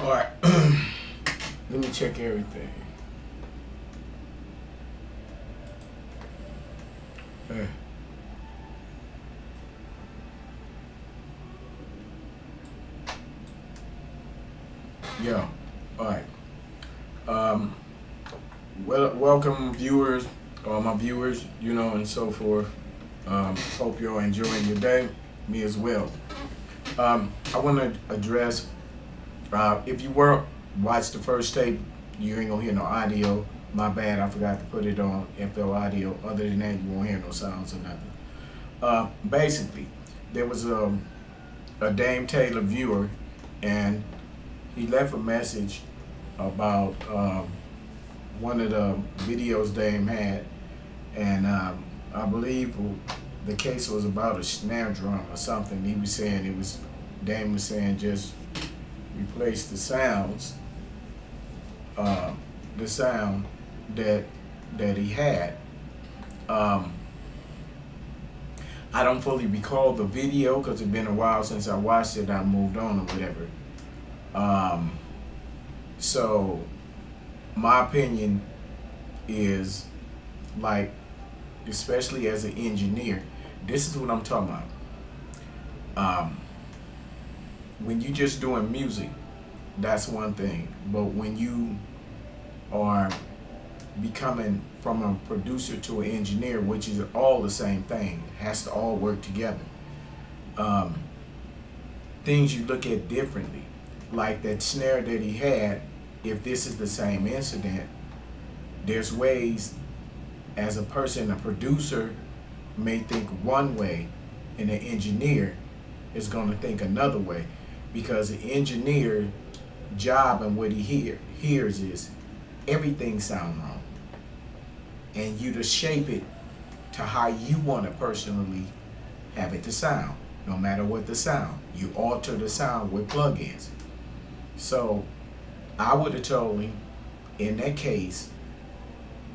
All right, let me check everything. Uh, yeah, all right. Um, welcome viewers, all my viewers, and so forth. Hope you're enjoying your day. Me as well. I want to address, if you weren't watch the first tape, you ain't gonna hear no audio. My bad, I forgot to put it on FL audio. Other than that, you won't hear no sounds or nothing. Basically, there was a Dame Taylor viewer, and he left a message about one of the videos Dame had, and I believe the case was about a snare drum or something. He was saying Dame was saying just replace the sounds, the sound that he had. I don't fully recall the video because it's been a while since I watched it. I moved on or whatever. So my opinion is, like, especially as an engineer, this is what I'm talking about. When you just doing music, that's one thing. But when you are becoming from a producer to an engineer, which is all the same thing, has to all work together. Things you look at differently, like that snare that he had. If this is the same incident, there's ways, as a person, a producer may think one way, and an engineer is going to think another way, because the engineer job and what he hears is everything sound wrong, and you to shape it to how you want to personally have it to sound. No matter what the sound, you alter the sound with plugins. So I would have told him in that case,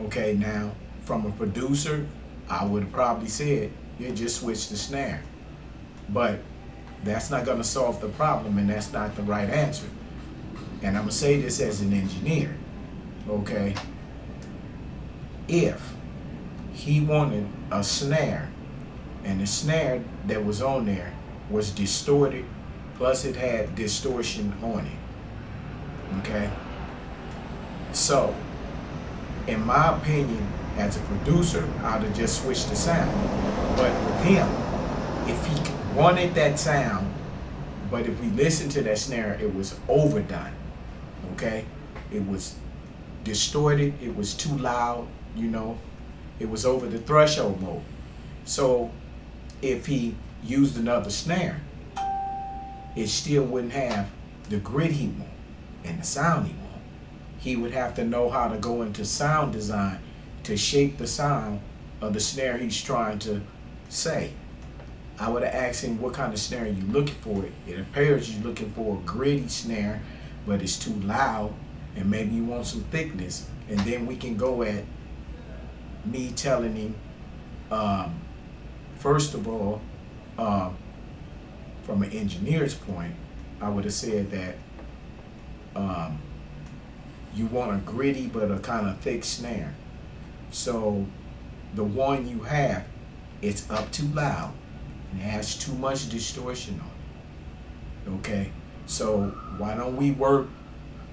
okay, now from a producer, I would have probably said, yeah, just switch the snare. But that's not going to solve the problem, and that's not the right answer. And I'm going to say this as an engineer, okay? If he wanted a snare, and the snare that was on there was distorted, plus it had distortion on it, okay? So, in my opinion, as a producer, I'd have just switched the sound. But with him, if he wanted that sound, but if we listen to that snare, it was overdone, okay? It was distorted, it was too loud, it was over the threshold mode. So if he used another snare, it still wouldn't have the grit he want and the sound he want. He would have to know how to go into sound design to shape the sound of the snare he's trying to say. I would have asked him, what kind of snare are you looking for? It appears you're looking for a gritty snare, but it's too loud, and maybe you want some thickness. And then we can go at me telling him, first of all, from an engineer's point, I would have said that you want a gritty but a kind of thick snare. So the one you have, it's up too loud and it has too much distortion on it. Okay, so why don't we work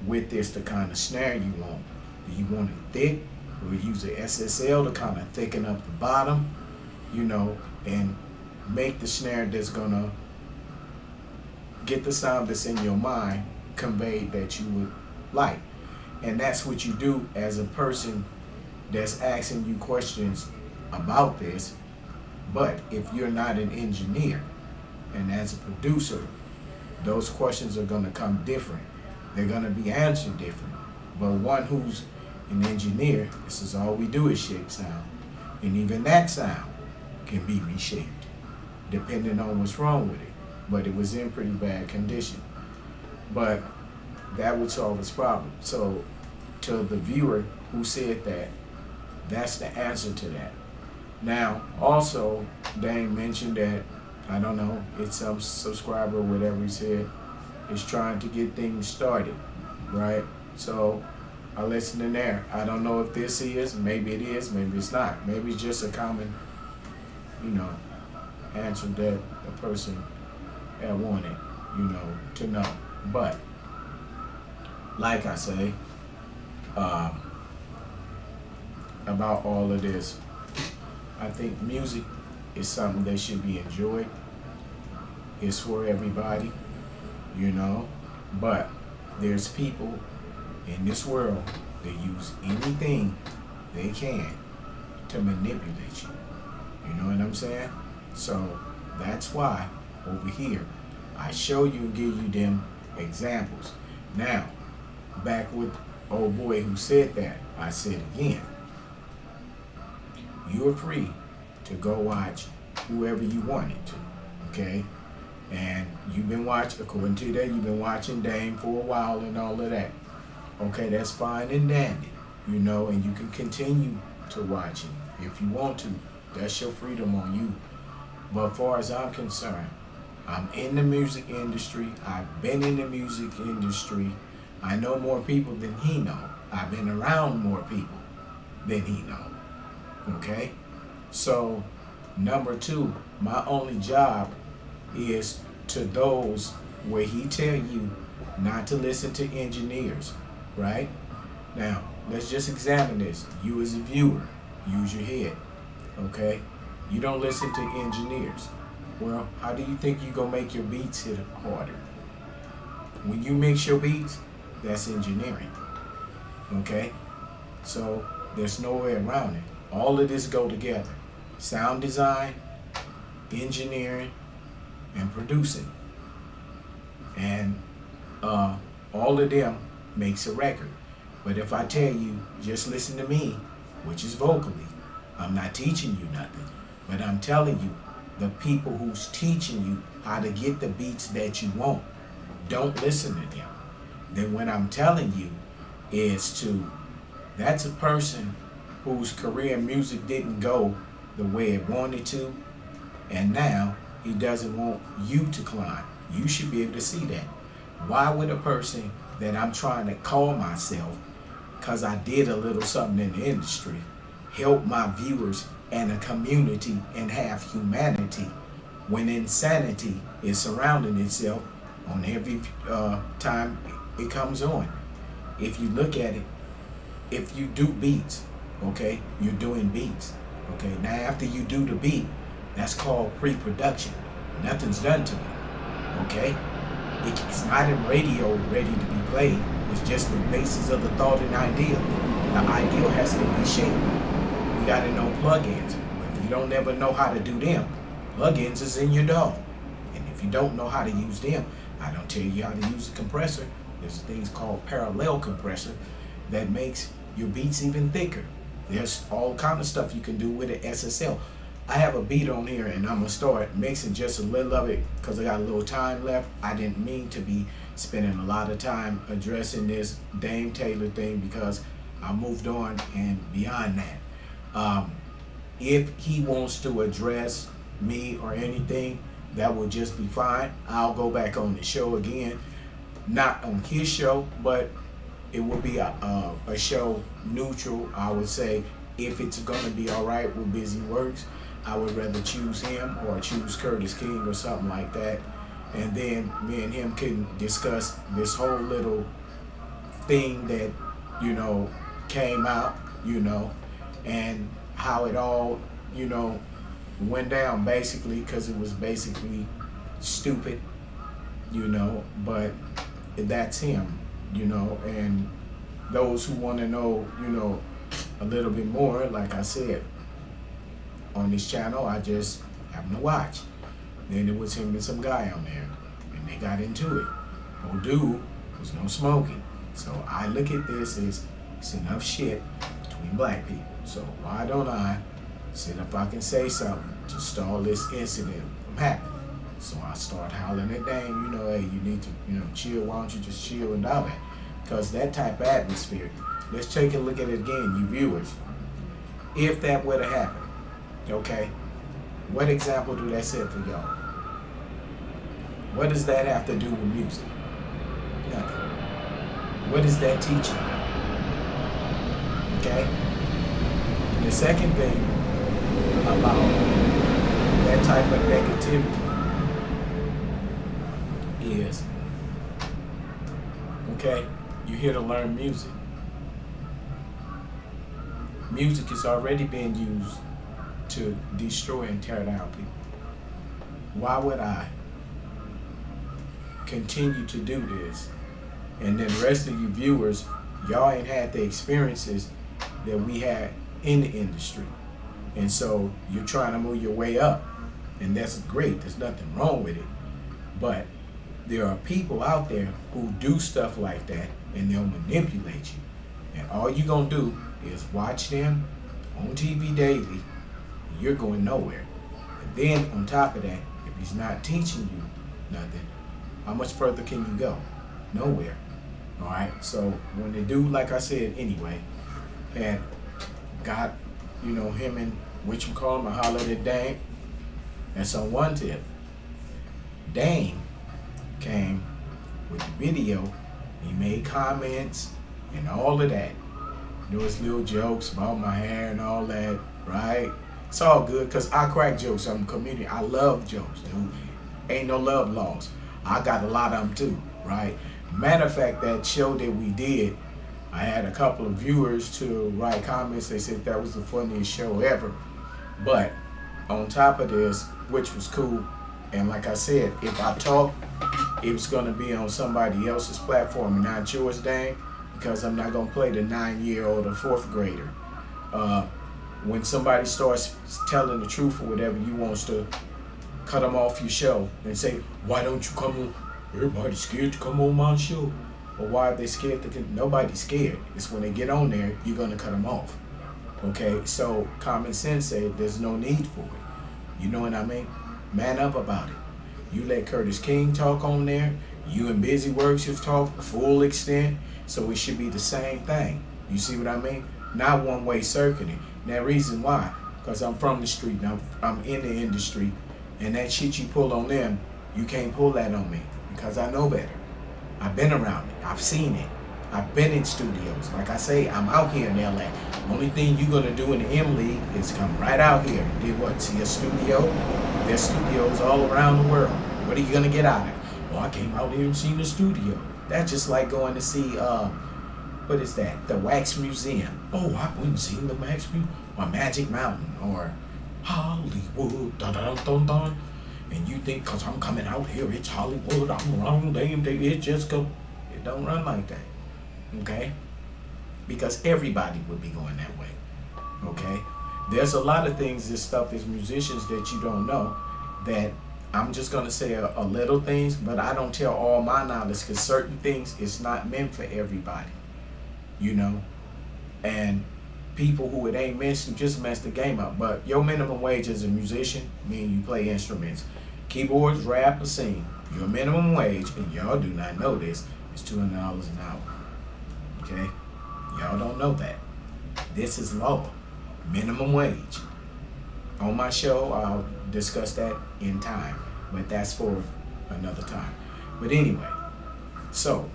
with this, the kind of snare you want? Do you want it thick? We'll use a SSL to kind of thicken up the bottom, and make the snare that's gonna get the sound that's in your mind conveyed that you would like. And that's what you do as a person that's asking you questions about this. But if you're not an engineer, and as a producer, those questions are gonna come different. They're gonna be answered different. But one who's an engineer, this is all we do is shape sound. And even that sound can be reshaped, depending on what's wrong with it. But it was in pretty bad condition. But that would solve its problem. So to the viewer who said that, that's the answer to that. Now, also, Dame mentioned that, I don't know, it's some subscriber or whatever he said, is trying to get things started, right? So I listen in there. I don't know if this is, maybe it is, maybe it's not. Maybe it's just a common, you know, answer that a person had wanted, you know, to know. But like I say, about all of this, I think music is something that should be enjoyed. It's for everybody, you know, but there's people in this world that use anything they can to manipulate you. You know what I'm saying? So that's why over here I show you and give you them examples. Now, back with old boy who said that, I said again, you're free to go watch whoever you wanted to, okay? And you've been watching, according to that, you've been watching Dame for a while and all of that. Okay, that's fine and dandy, you know, and you can continue to watch him if you want to. That's your freedom on you. But as far as I'm concerned, I'm in the music industry. I've been in the music industry. I know more people than he know. I've been around more people than he know. Okay? So, number two, my only job is to those where he tell you not to listen to engineers, right? Now, let's just examine this. You as a viewer, use your head, okay? You don't listen to engineers. Well, how do you think you're gonna make your beats hit harder? When you mix your beats, that's engineering, okay? So there's no way around it. All of this go together. Sound design, engineering, and producing. And all of them makes a record. But if I tell you, just listen to me, which is vocally, I'm not teaching you nothing, but I'm telling you, the people who's teaching you how to get the beats that you want, don't listen to them. Then what I'm telling you is that's a person whose career in music didn't go the way it wanted to, and now he doesn't want you to climb. You should be able to see that. Why would a person that I'm trying to call myself, because I did a little something in the industry, help my viewers and a community and have humanity, when insanity is surrounding itself on every time it comes on? If you look at it, if you do beats, okay, you're doing beats, okay? Now after you do the beat, that's called pre-production. Nothing's done to it, okay? It's not in radio ready to be played. It's just the basis of the thought and idea. The ideal has to be shaped. You gotta know plugins. If you don't ever know how to do them, plugins is in your DAW. And if you don't know how to use them, I don't tell you how to use a compressor. There's things called parallel compressor that makes your beats even thicker. There's all kind of stuff you can do with an SSL. I have a beat on here and I'm gonna start mixing just a little of it because I got a little time left. I didn't mean to be spending a lot of time addressing this Dame Taylor thing because I moved on and beyond that. If he wants to address me or anything, that would just be fine. I'll go back on the show again. Not on his show, but it will be a show neutral, I would say. If it's gonna be all right with Busy Works, I would rather choose him or choose Curtis King or something like that. And then me and him can discuss this whole little thing that, you know, came out, you know, and how it all, you know, went down basically, because it was basically stupid, you know, but that's him, you know. And those who want to know, you know, a little bit more, like I said, on this channel, I just happened to watch. Then it was him and some guy on there, and they got into it. Old dude was no smoking. So I look at this as it's enough shit between black people. So why don't I see if I can say something to stall this incident from happening? So I start howling at Dame, you know, hey, you need to, you know, chill. Why don't you just chill and all that? Because that type of atmosphere. Let's take a look at it again, you viewers. If that were to happen, okay, what example do that set for y'all? What does that have to do with music? What is that teaching? Okay? The second thing about that type of negativity is, okay, you're here to learn music. Music is already being used to destroy and tear down people. Why would I continue to do this? And then the rest of you viewers, y'all ain't had the experiences that we had in the industry. And so you're trying to move your way up. And that's great. There's nothing wrong with it. But there are people out there who do stuff like that and they'll manipulate you. And all you're going to do is watch them on TV daily. You're going nowhere. And then on top of that, if he's not teaching you nothing, how much further can you go? Nowhere. All right. So when the dude, like I said, anyway, had got, him and what you call him, I hollered at Dame. And so one tip, Dame came with the video. He made comments and all of that. There was little jokes about my hair and all that, right? It's all good because I crack jokes. I'm a comedian. I love jokes, dude. Ain't no love lost. I got a lot of them too, right? Matter of fact, that show that we did, I had a couple of viewers to write comments. They said that was the funniest show ever. But on top of this, which was cool, and like I said, if I talk, it was going to be on somebody else's platform and not yours, Dame, because I'm not going to play the 9-year-old or 4th grader. When somebody starts telling the truth or whatever, you wants to cut them off your show and say, why don't you come on? Everybody's scared to come on my show. Well, why are they scared? Nobody's scared. It's when they get on there, you're going to cut them off. Okay, so common sense said there's no need for it. You know what I mean? Man up about it. You let Curtis King talk on there. You and Busy Works have talked full extent. So it should be the same thing. You see what I mean? Not one-way circuiting. And that reason why, because I'm from the street and I'm in the industry, and that shit you pull on them, you can't pull that on me because I know better. I've been around it. I've seen it. I've been in studios. Like I say, I'm out here in LA. Only thing you're gonna do in the M League is come right out here. Did what? See a studio? There's studios all around the world. What are you gonna get out of it? Oh, I came out here and seen the studio. That's just like going to see what is that? The Wax Museum. Oh, I went and seen the Wax Museum or Magic Mountain or Hollywood. Dun, dun, dun, dun. And you think because I'm coming out here, it's Hollywood, I'm wrong, damn, it just go. It don't run like that. Okay? Because everybody would be going that way. Okay? There's a lot of things, this stuff as musicians that you don't know, that I'm just going to say a little things, but I don't tell all my knowledge because certain things is not meant for everybody. And people who it ain't meant to just mess the game up. But your minimum wage as a musician, meaning you play instruments, keyboards, rap, or sing, your minimum wage, and y'all do not know this, is $200 an hour. Okay? Y'all don't know that. This is law. Minimum wage. On my show, I'll discuss that in time, but that's for another time. But anyway, so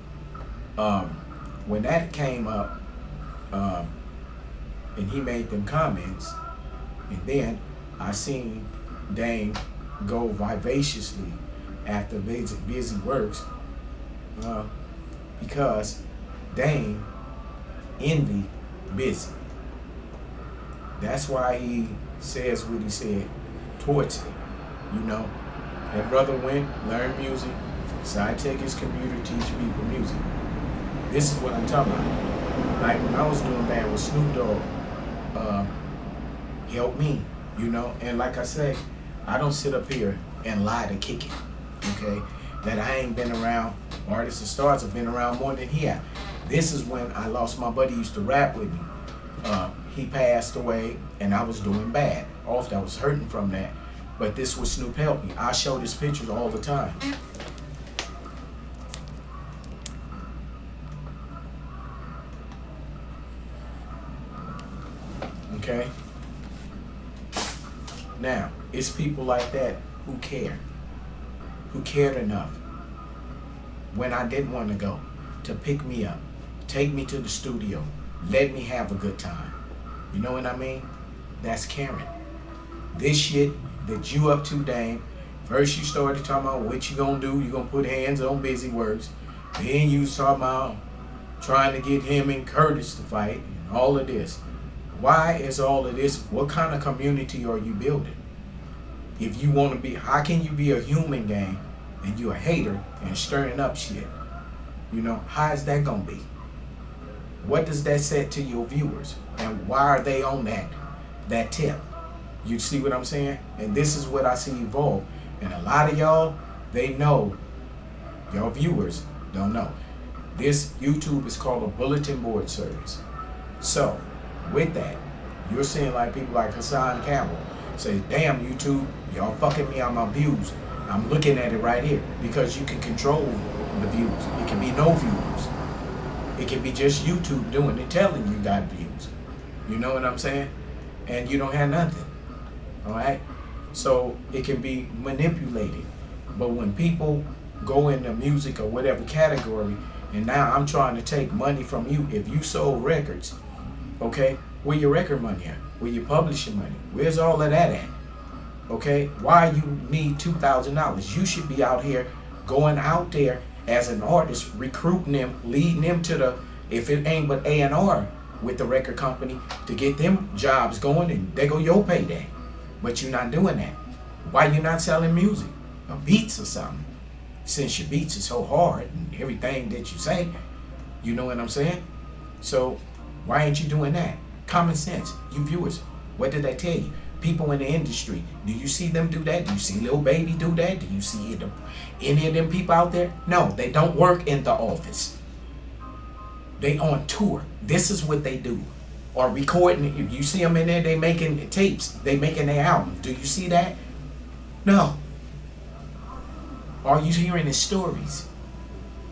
when that came up, and he made them comments, and then I seen Dame go vivaciously after Busy Works, because Dame envy Busy. That's why he says what he said towards him. That brother went, learned music, decided to take his computer, teach people music. This is what I'm talking about. Like when I was doing bad with Snoop Dogg, he helped me, and like I say, I don't sit up here and lie to kick it, okay? That I ain't been around, artists and stars have been around more than he have. This is when I lost my buddy who used to rap with me. He passed away and I was doing bad. Often I was hurting from that, but this was Snoop helped me. I show his pictures all the time. Okay? Now, it's people like that who care. Who cared enough when I didn't want to go to pick me up Take me to the studio. Let me have a good time. You know what I mean? That's caring. This shit that you up to, Dame. First you started talking about what you gonna do. You gonna put hands on Busy Works. Then you was talking about trying to get him and Curtis to fight and all of this. Why is all of this? What kind of community are you building? If you want to be, how can you be a human, gang, and you a hater and stirring up shit? You know, how is that gonna be? What does that say to your viewers? And why are they on that tip? You see what I'm saying? And this is what I see evolve. And a lot of y'all, they know, y'all viewers don't know. This YouTube is called a bulletin board service. So, with that, you're seeing like people like Hassan Campbell say, damn YouTube, y'all fucking me on my views. I'm looking at it right here because you can control the views. It can be no views. It can be just YouTube doing it, telling you got views. You know what I'm saying? And you don't have nothing. All right? So it can be manipulated. But when people go into music or whatever category, and now I'm trying to take money from you, if you sold records, okay, where your record money at? Where your publishing money? Where's all of that at? Okay, why you need $2,000? You should be out here going out there as an artist, recruiting them, leading them to the, if it ain't but A&R with the record company, to get them jobs going, and they go your payday. But you're not doing that. Why you not selling music or beats or something? Since your beats are so hard and everything that you say, you know what I'm saying? So why ain't you doing that? Common sense. You viewers, what did I tell you? People in the industry, do you see them do that? Do you see Lil Baby do that? Do you see any of them people out there? No, they don't work in the office. They on tour. This is what they do. Or recording. You see them in there, they making tapes. They making their albums. Do you see that? No. Are you hearing his stories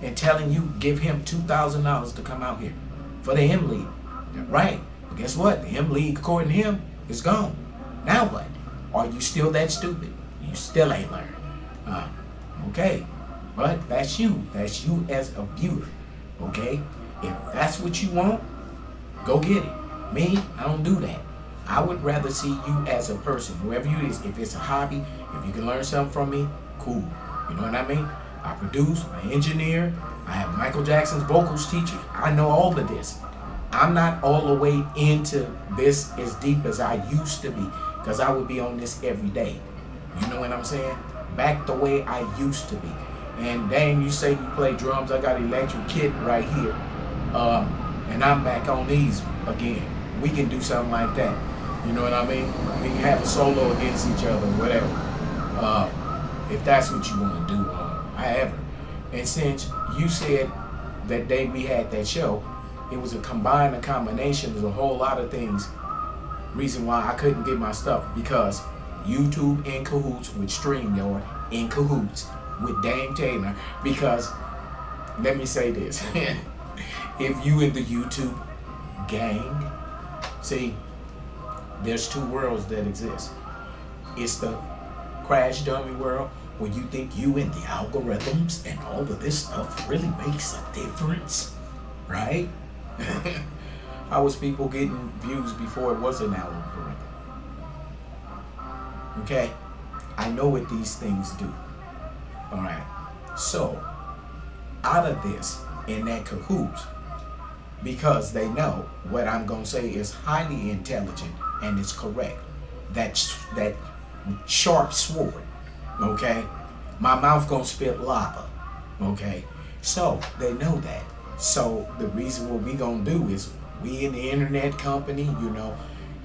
and telling you, give him $2,000 to come out here for the M League? Right. But guess what? The M League, according to him, is gone. Now what? Are you still that stupid? You still ain't learned. Okay. But that's you. That's you as a viewer. Okay? If that's what you want, go get it. Me, I don't do that. I would rather see you as a person, whoever you is. If it's a hobby, if you can learn something from me, cool. You know what I mean? I produce, I engineer, I have Michael Jackson's vocals teacher. I know all of this. I'm not all the way into this as deep as I used to be, because I would be on this every day. You know what I'm saying? Back the way I used to be. And Dame, you say you play drums, I got an electric kit right here. And I'm back on these again. We can do something like that. You know what I mean? We can have a solo against each other, whatever. If that's what you want to do, however. And since you said that day we had that show, it was a combination of a whole lot of things. Reason why I couldn't get my stuff, because YouTube in cahoots with StreamYard, in cahoots with Dame Taylor. Because let me say this. If you in the YouTube gang, see, there's two worlds that exist. It's the crash dummy world, where you think you and the algorithms and all of this stuff really makes a difference, right? How was people getting views before it was an algorithm? Okay, I know what these things do. All right, so out of this, in that cahoots, because they know what I'm gonna say is highly intelligent and it's correct. That sharp sword, okay? My mouth gonna spit lava, okay? So they know that. So the reason what we gonna do is, we in the internet company, you know,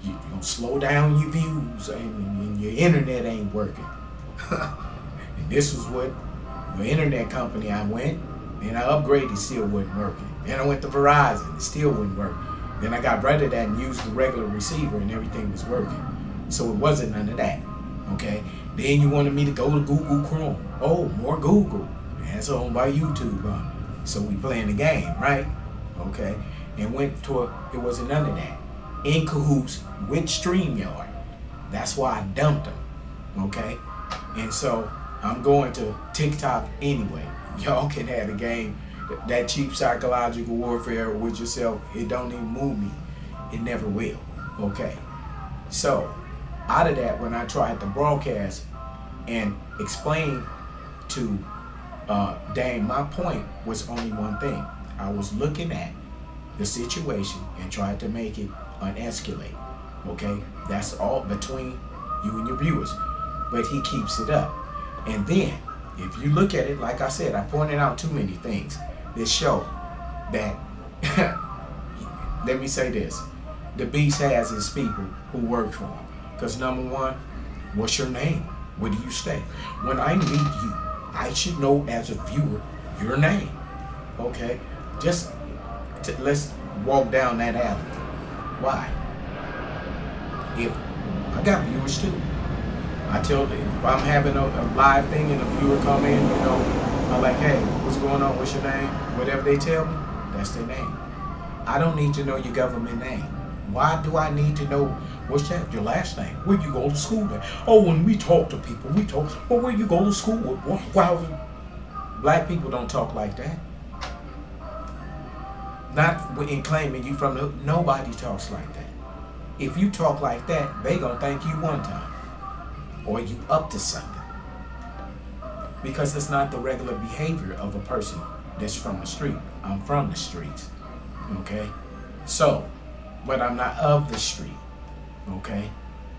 you gonna slow down your views and your internet ain't working. And this was what the internet company I went, and I upgraded, still wasn't working. Then I went to Verizon, it still wouldn't work. Then I got rid of that and used the regular receiver and everything was working. So it wasn't none of that, okay? Then you wanted me to go to Google Chrome. Oh, more Google. That's owned by YouTube. So we playing the game, right? Okay. And went to it wasn't none of that. In cahoots with StreamYard. That's why I dumped them, okay? And so I'm going to TikTok anyway. Y'all can have the game That cheap psychological warfare with yourself, it don't even move me. It never will. Okay. So, out of that, when I tried to broadcast and explain to Dame, my point was only one thing. I was looking at the situation and tried to make it unescalate. Okay? That's all between you and your viewers. But he keeps it up. And then, if you look at it, like I said, I pointed out too many things. This show that, let me say this, the Beast has his people who work for him. Because number one, what's your name? Where do you stay? When I meet you, I should know as a viewer your name. Okay? Let's walk down that alley. Why? If I got viewers too. I tell them, if I'm having a live thing and a viewer come in, I'm like, hey, what's going on? What's your name? Whatever they tell me, that's their name. I don't need to know your government name. Why do I need to know what's that? Your last name? Where you go to school at? Oh, when we talk to people, we talk, well, where you go to school with? Wow. Black people don't talk like that. Not in claiming you from nobody talks like that. If you talk like that, they gonna thank you one time. Or you up to something. Because it's not the regular behavior of a person that's from the street. I'm from the streets. Okay? So, but I'm not of the street. Okay?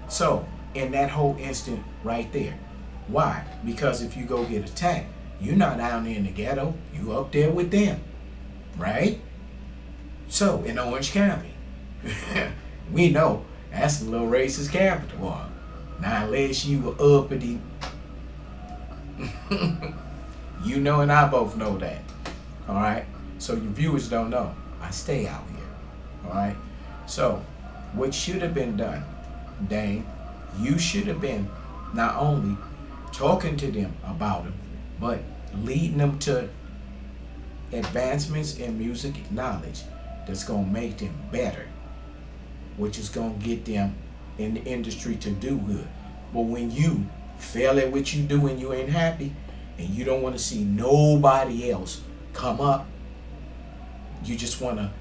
So, in that whole instant right there. Why? Because if you go get attacked, you're not down there in the ghetto. You up there with them. Right? So, in Orange County, we know that's a little racist capital. Now, unless you were uppity, you know and I both know that. All right? So your viewers don't know. I stay out here. All right? So, what should have been done, Dane, you should have been not only talking to them about it, but leading them to advancements in music knowledge that's going to make them better, which is going to get them in the industry to do good. But when you fail at what you do and you ain't happy and you don't want to see nobody else come up, you just want to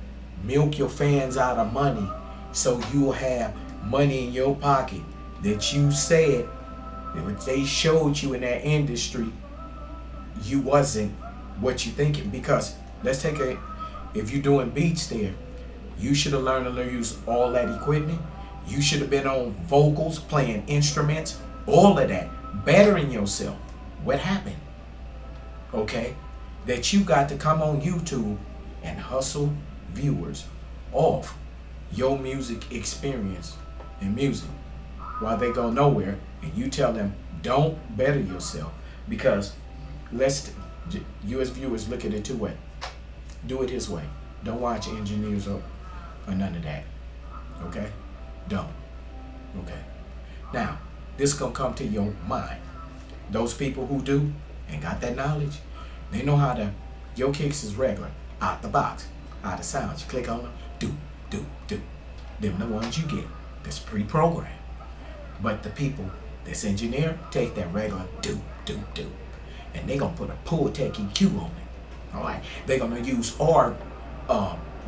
milk your fans out of money so you'll have money in your pocket that you said that they showed you in that industry you wasn't what you thinking. Because let's take if you're doing beats there, you should have learned to use all that equipment. You should have been on vocals, playing instruments, all of that, bettering yourself. What happened? Okay? That you got to come on YouTube and hustle viewers off your music experience in music while they go nowhere, and you tell them, don't better yourself. Because you as viewers look at it two ways. Do it his way. Don't watch engineers or none of that. Okay? Don't. Okay? Now, this is going to come to your mind. Those people who do and got that knowledge, they know how to, your kicks is regular, out the box, out of sounds. You click on them, do. Them the ones you get. That's pre-programmed. But the people that's engineer, take that regular do. And they going to put a pull tech EQ on it. Alright? They're going to use our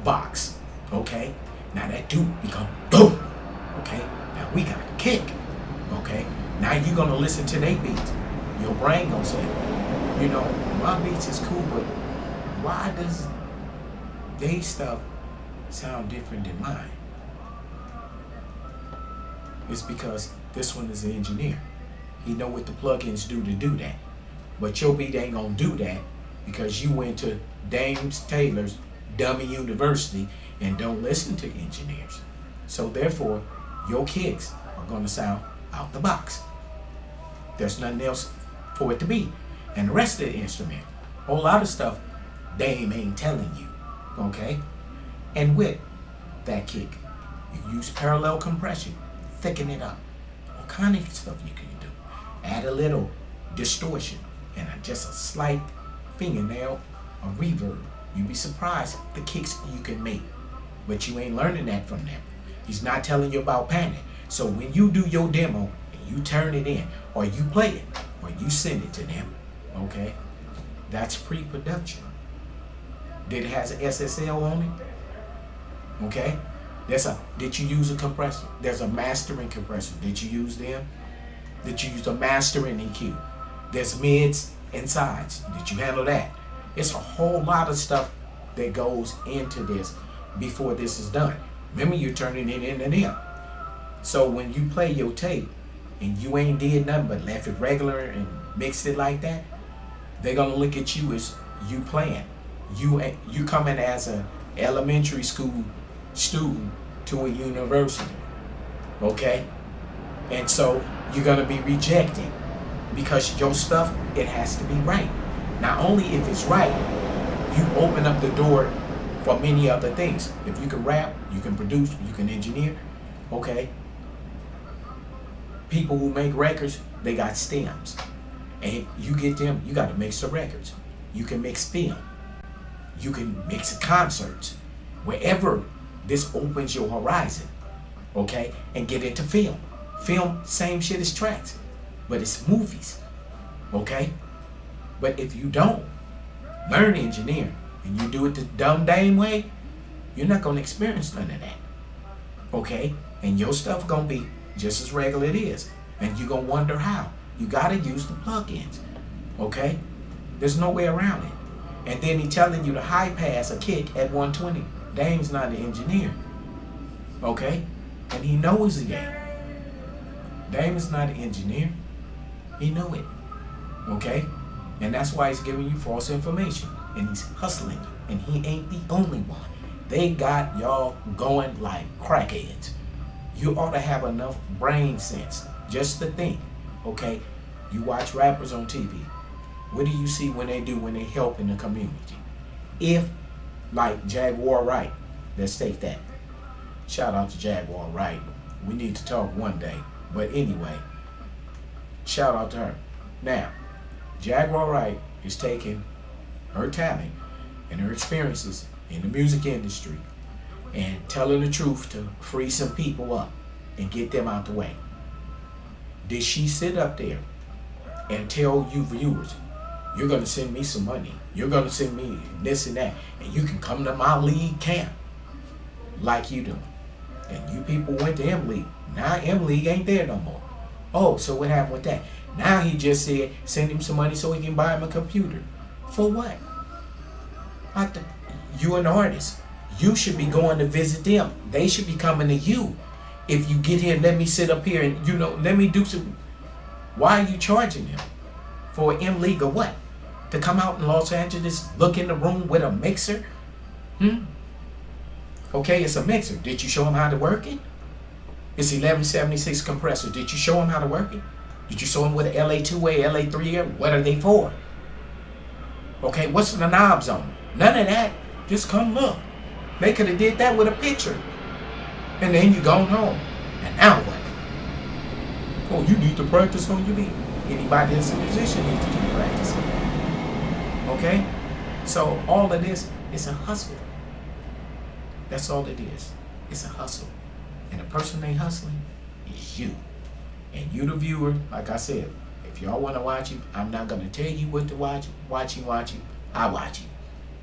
box. Okay? Now that do become boom. Okay? Now we got a kick. Okay? Now you're going to listen to their beats. Your brain going to say, my beats is cool, but why does they stuff sound different than mine? It's because this one is an engineer. He know what the plugins do to do that. But your beat ain't going to do that because you went to Dames Taylor's Dummy University and don't listen to engineers. So therefore, your kicks are going to sound out the box. There's nothing else for it to be. And the rest of the instrument, a whole lot of stuff Dame ain't telling you. Okay? And with that kick, you use parallel compression, thicken it up. All kind of stuff you can do. Add a little distortion and just a slight fingernail, a reverb. You'd be surprised the kicks you can make. But you ain't learning that from them. He's not telling you about panic. So when you do your demo and you turn it in, or you play it, or you send it to them, okay, that's pre-production. Did it has an SSL on it? Okay. Did you use a compressor? There's a mastering compressor. Did you use them? Did you use a mastering EQ? There's mids and sides. Did you handle that? It's a whole lot of stuff that goes into this before this is done. Remember, you're turning it into them. So when you play your tape and you ain't did nothing but left it regular and mixed it like that, they're gonna look at you as you playing. You coming as an elementary school student to a university, okay? And so you're gonna be rejected because your stuff, it has to be right. Not only if it's right, you open up the door for many other things. If you can rap, you can produce, you can engineer, okay? People who make records, they got stems. And you get them, you got to mix the records. You can mix film. You can mix concerts. Wherever this opens your horizon, okay? And get into film. Film, same shit as tracks, but it's movies, okay? But if you don't learn engineering and you do it the dumb Dame way, you're not gonna experience none of that, okay? And your stuff gonna be just as regular it is, and you're gonna wonder how. You gotta use the plugins, okay? There's no way around it. And then he telling you to high pass a kick at 120. Dame's not an engineer, okay? And he knows the game. Dame is not an engineer. He know it, okay? And that's why he's giving you false information. And he's hustling you. And he ain't the only one. They got y'all going like crackheads. You ought to have enough brain sense just to think, okay? You watch rappers on TV. What do you see when they help in the community? If, like Jaguar Wright, let's take that. Shout out to Jaguar Wright. We need to talk one day. But anyway, shout out to her. Now, Jaguar Wright is taking her talent and her experiences in the music industry and telling the truth to free some people up and get them out the way. Did she sit up there and tell you viewers, you're going to send me some money, you're going to send me this and that, and you can come to my league camp like you do? And you people went to M League. Now M League ain't there no more. Oh, so what happened with that? Now he just said send him some money so he can buy him a computer. For what? You an artist. You should be going to visit them. They should be coming to you. If you get here, let me sit up here and, let me do some. Why are you charging him? For M League or what? To come out in Los Angeles, look in the room with a mixer? Okay, it's a mixer. Did you show him how to work it? It's 1176 compressor. Did you show him how to work it? Did you show him what a LA2A, LA3A, what are they for? Okay, what's the knobs on? None of that. Just come look. They could have did that with a picture. And then you gone home. And now what? Oh, you need to practice on your beat. Anybody that's in a position needs to keep practicing. Okay? So all of this is a hustle. That's all it is. It's a hustle. And the person they hustling is you. And you the viewer, like I said, if y'all want to watch him, I'm not going to tell you what to watch. Watch him. I watch him.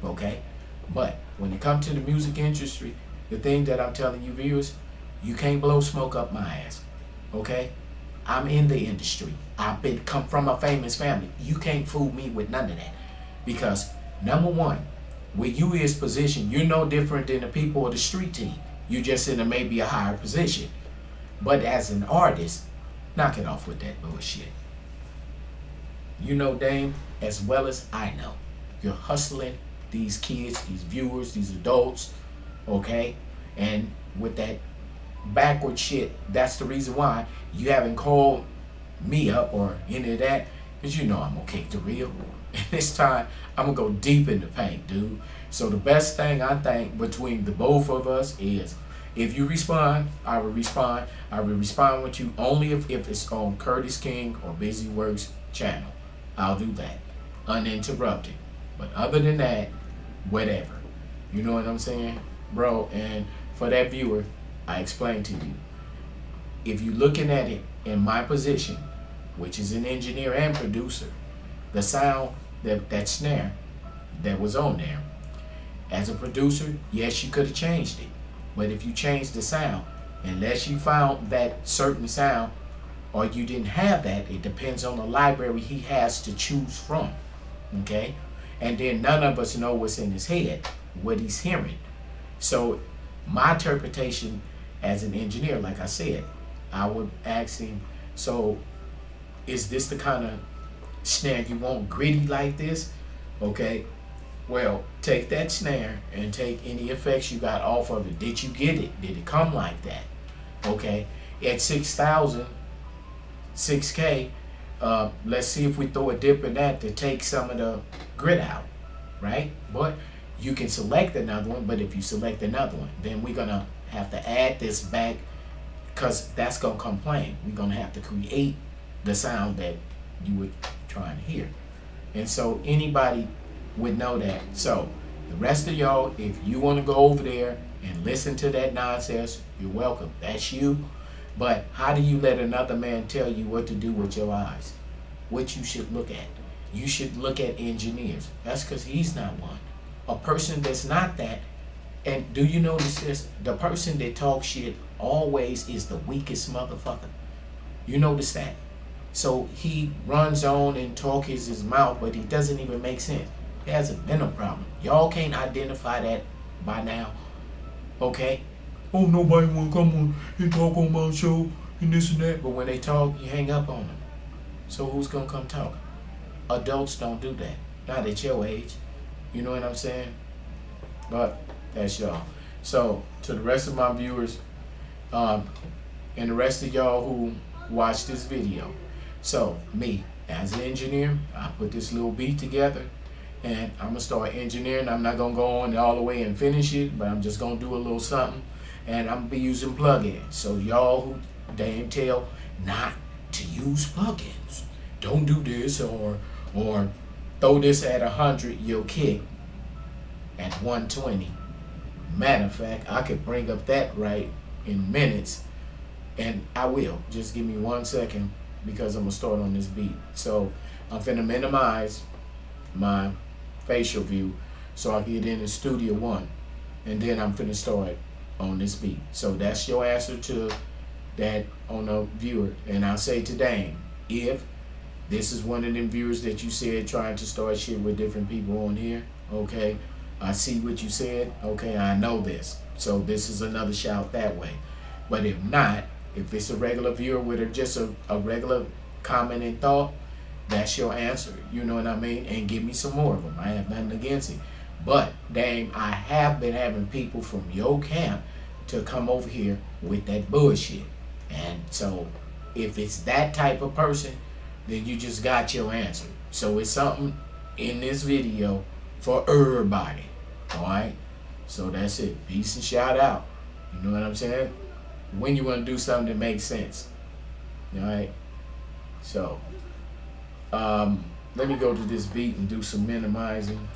Okay? But when it comes to the music industry, the thing that I'm telling you viewers, you can't blow smoke up my ass. Okay? I'm in the industry. I've come from a famous family. You can't fool me with none of that. Because number one, where you is positioned, you're no different than the people of the street team. You just in maybe a higher position. But as an artist, knock it off with that bullshit. You know Dame as well as I know. You're hustling these kids, these viewers, these adults, okay? And with that backward shit, that's the reason why you haven't called me up or any of that, because you know I'm gonna kick the real. And this time, I'm gonna go deep in the paint, dude. So the best thing I think between the both of us is, if you respond, I will respond. I will respond with you only if it's on Curtis King or Busy Works channel. I'll do that, uninterrupted. But other than that, whatever. You know what I'm saying, bro? And for that viewer, I explained to you. If you're looking at it in my position, which is an engineer and producer, the sound, that snare that was on there, As a producer, yes, you could have changed it. But if you changed the sound, unless you found that certain sound or you didn't have that, it depends on the library he has to choose from. Okay? And then none of us know what's in his head, what he's hearing. So my interpretation as an engineer, like I said, I would ask him, so is this the kind of snare you want, gritty like this? Okay, well, take that snare and take any effects you got off of it. Did you get it? Did it come like that? Okay, at 6,000, 6K, let's see if we throw a dip in that to take some of the grit out, right? But you can select another one, but if you select another one, then we're gonna have to add this back because that's gonna complain. We're gonna have to create the sound that you were trying to hear. And so anybody would know that. So the rest of y'all, if you want to go over there and listen to that nonsense, you're welcome. That's you. But how do you let another man tell you what to do with your eyes? What you should look at? You should look at engineers. That's because he's not one. A person that's not that. And do you notice this? The person that talks shit always is the weakest motherfucker. You notice that? So he runs on and talks his mouth, but he doesn't even make sense. It hasn't been a problem. Y'all can't identify that by now. Okay? Oh, nobody want to come on and talk on my show and this and that. But when they talk, you hang up on them. So who's going to come talk? Adults don't do that. Not at your age. You know what I'm saying? But that's y'all. So to the rest of my viewers, and the rest of y'all who watch this video. So me, as an engineer, I put this little beat together and I'm gonna start engineering. I'm not gonna go on all the way and finish it, but I'm just gonna do a little something, and I'm gonna be using plugins. So y'all who damn tell not to use plugins, don't do this, or throw this at 100, you'll kick at 120. Matter of fact, I could bring up that right in minutes, and I will. Just give me 1 second because I'm gonna start on this beat. So I'm finna minimize my facial view so I can get into Studio One, and then I'm finna start on this beat. So that's your answer to that on a viewer. And I'll say to Dame, if this is one of them viewers that you said trying to start shit with different people on here, okay, I see what you said, okay, I know this. So this is another shout that way. But if not, if it's a regular viewer with just a regular comment and thought, that's your answer. You know what I mean? And give me some more of them. I have nothing against it. But, Dame, I have been having people from your camp to come over here with that bullshit. And so, if it's that type of person, then you just got your answer. So, it's something in this video for everybody. Alright? So, that's it. Peace and shout out. You know what I'm saying? When you want to do something that makes sense. Alright? So, let me go to this beat and do some minimizing.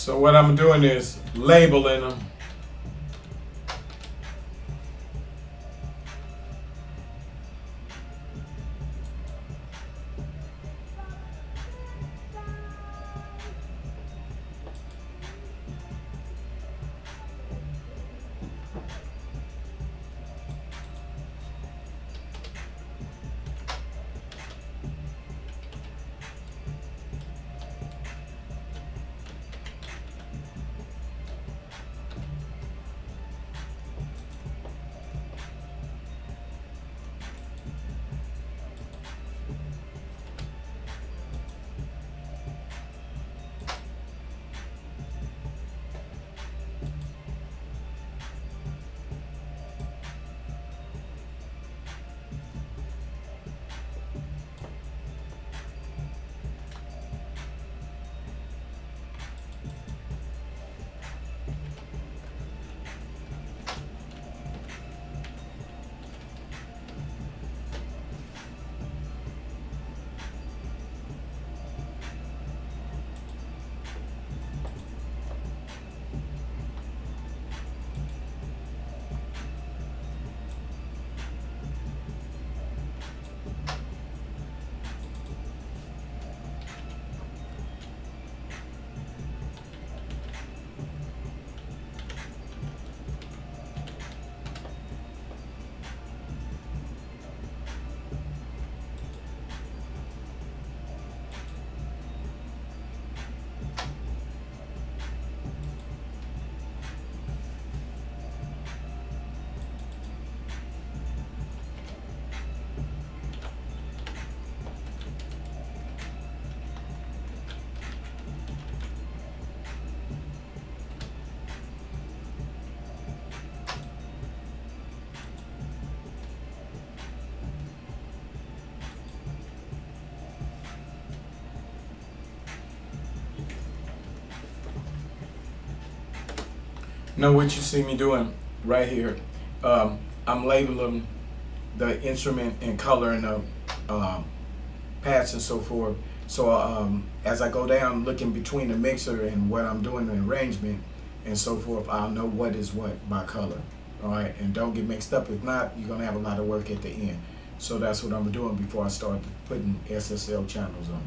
So what I'm doing is labeling them. Know what you see me doing right here. I'm labeling the instrument and color and the pads and so forth. So as I go down looking between the mixer and what I'm doing the arrangement and so forth, I'll know what is what by color. All right, and don't get mixed up. If not, you're gonna have a lot of work at the end. So that's what I'm doing before I start putting SSL channels on.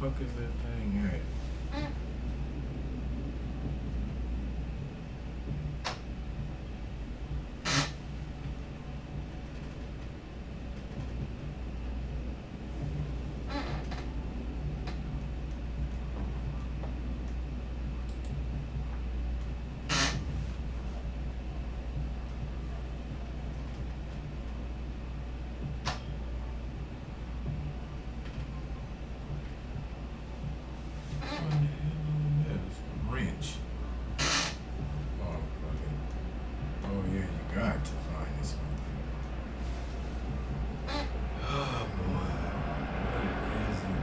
fuck is that thing at? Wrench. Oh, fuck it. Oh, yeah, you got to find this one. Oh, boy. What is it?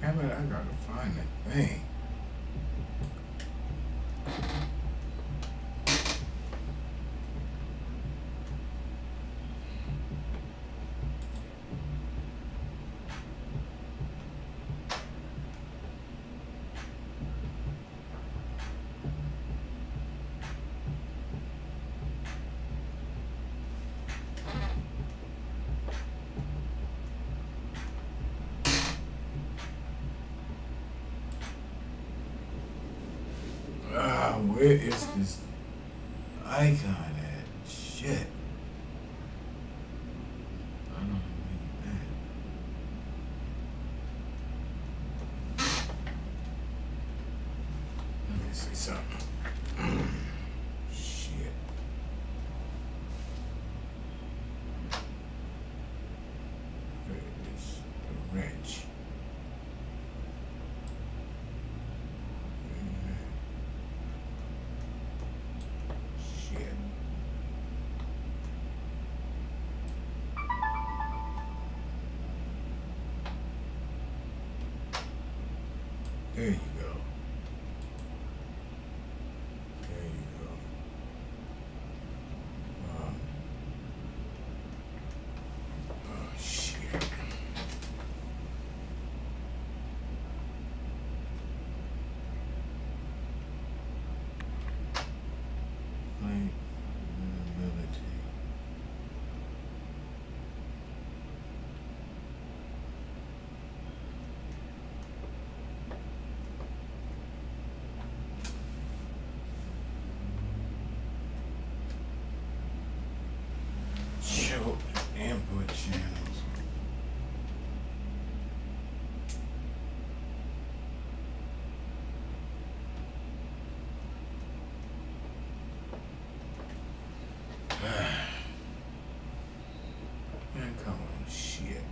Damn it, I gotta find that thing. Where is this icon at? Shit. I don't know where you at. Let me see something. Shit. Where is the wrench? There you go. There you go. Oh, shit. Light ability. Show input channels. Man, come on, shit.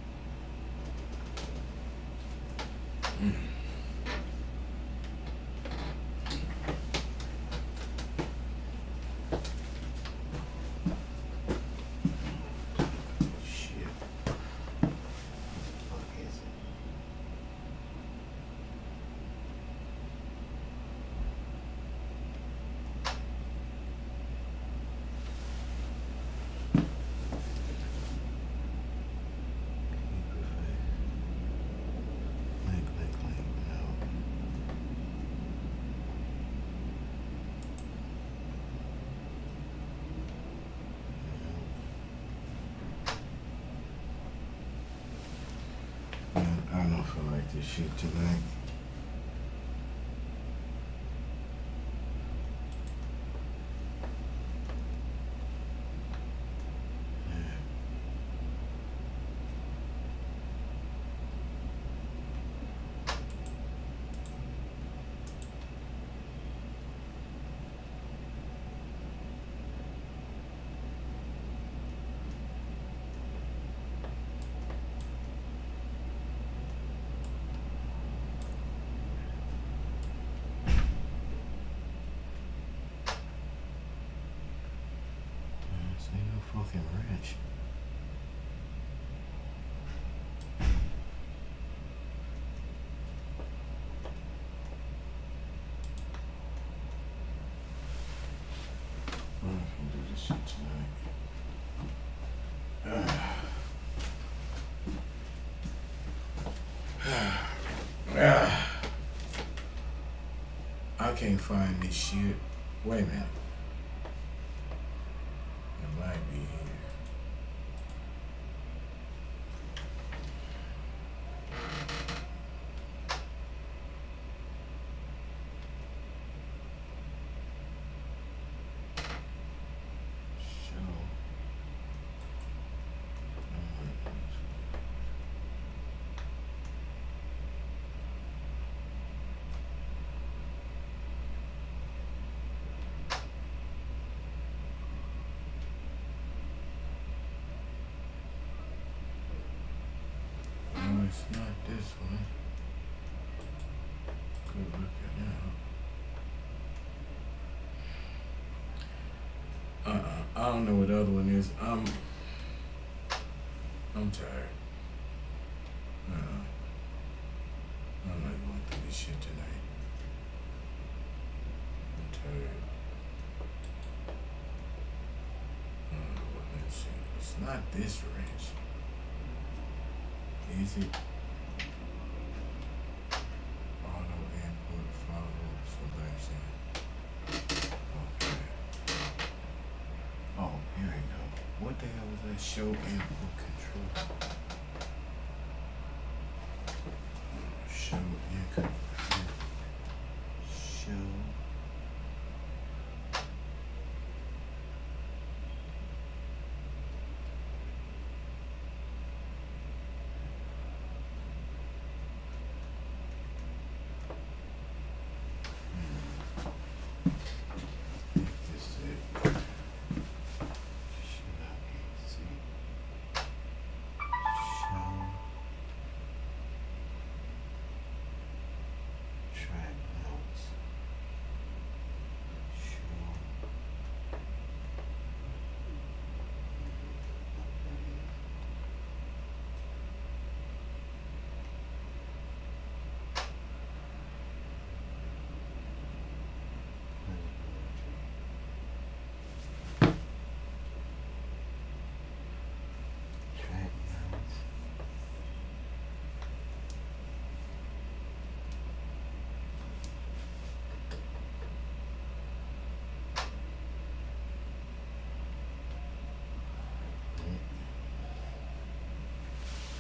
I don't feel like this shit tonight. I can't find this shit. Wait a minute. It might be here. No, it's not this one. Good looking now. I don't know what the other one is. I'm tired. I'm not going through this shit tonight. I'm tired. Let's see. It's not this wrench. Is it? Auto input follow selection. Okay. Oh, here we go. What the hell was that? Show input control. Show input. Show.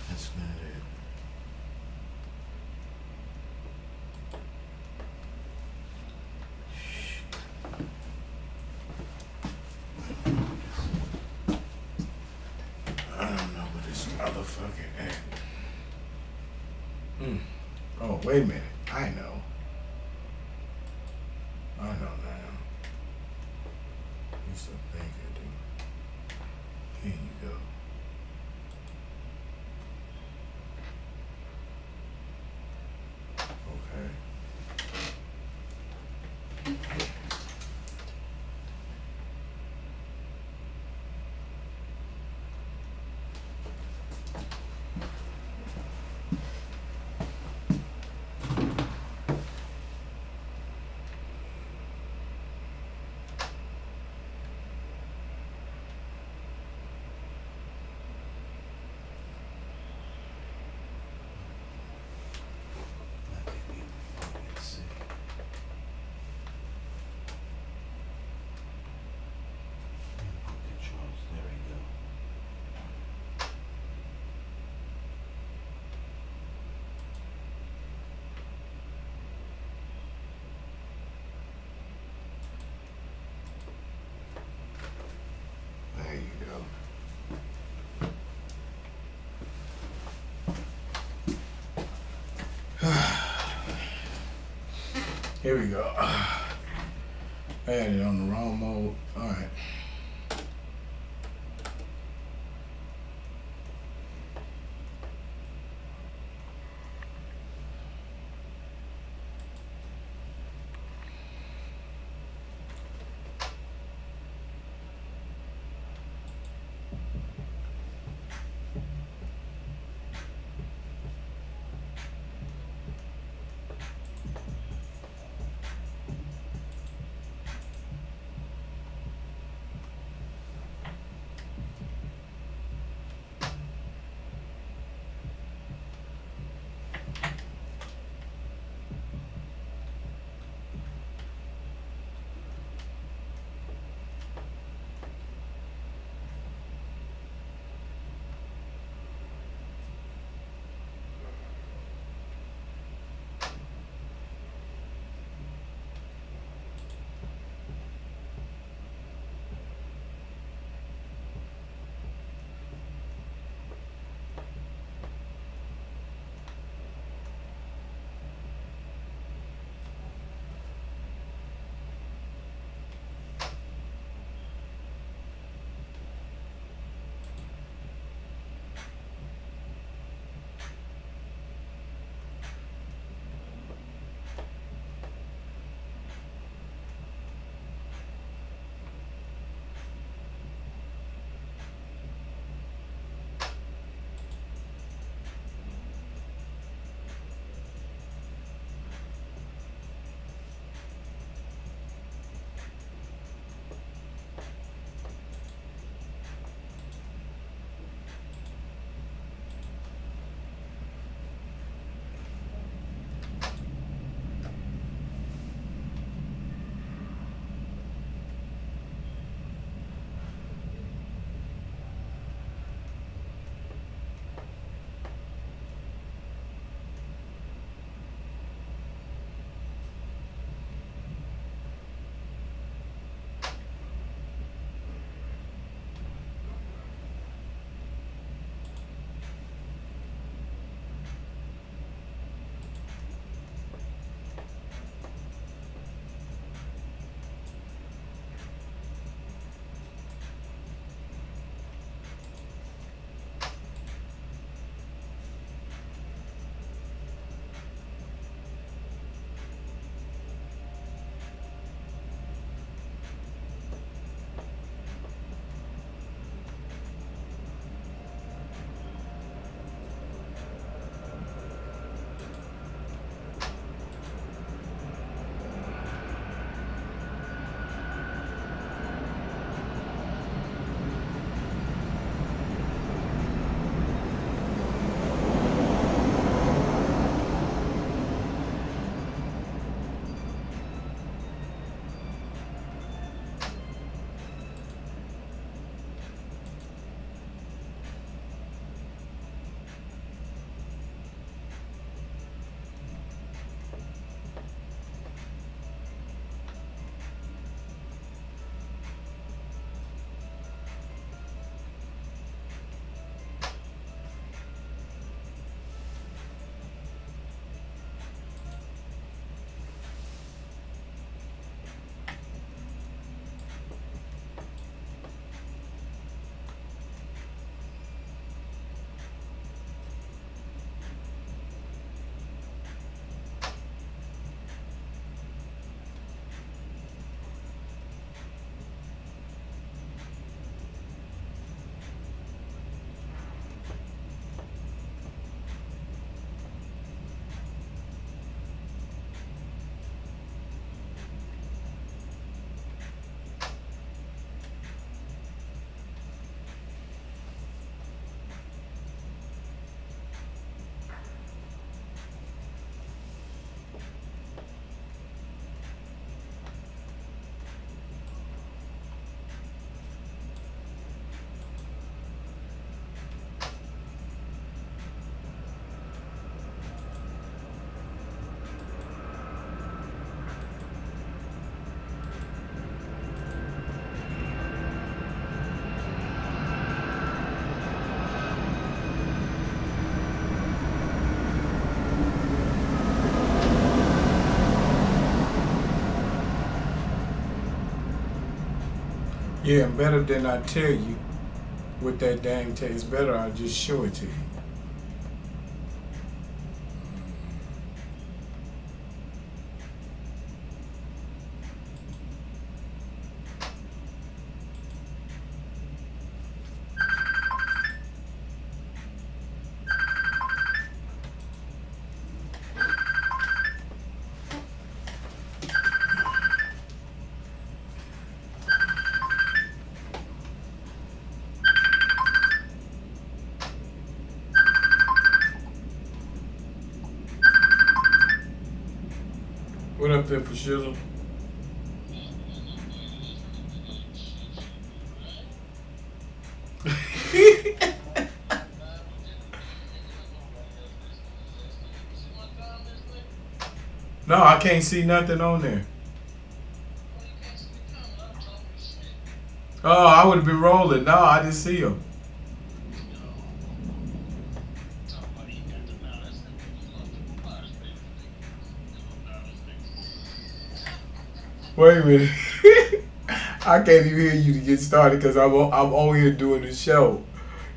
That's not it. I don't know what this motherfucker at. Oh, wait a minute. I know. I know now. It's a thinker, dude. Here you go. Here we go. I had it on the wrong mode. All right. Yeah, better than I tell you what that dang tastes. Better I just show it to you. What up there for shizzle? No, I can't see nothing on there. Oh, I would have been rolling. No, I didn't see him. Wait a minute. I can't even hear you to get started because I'm on here doing the show.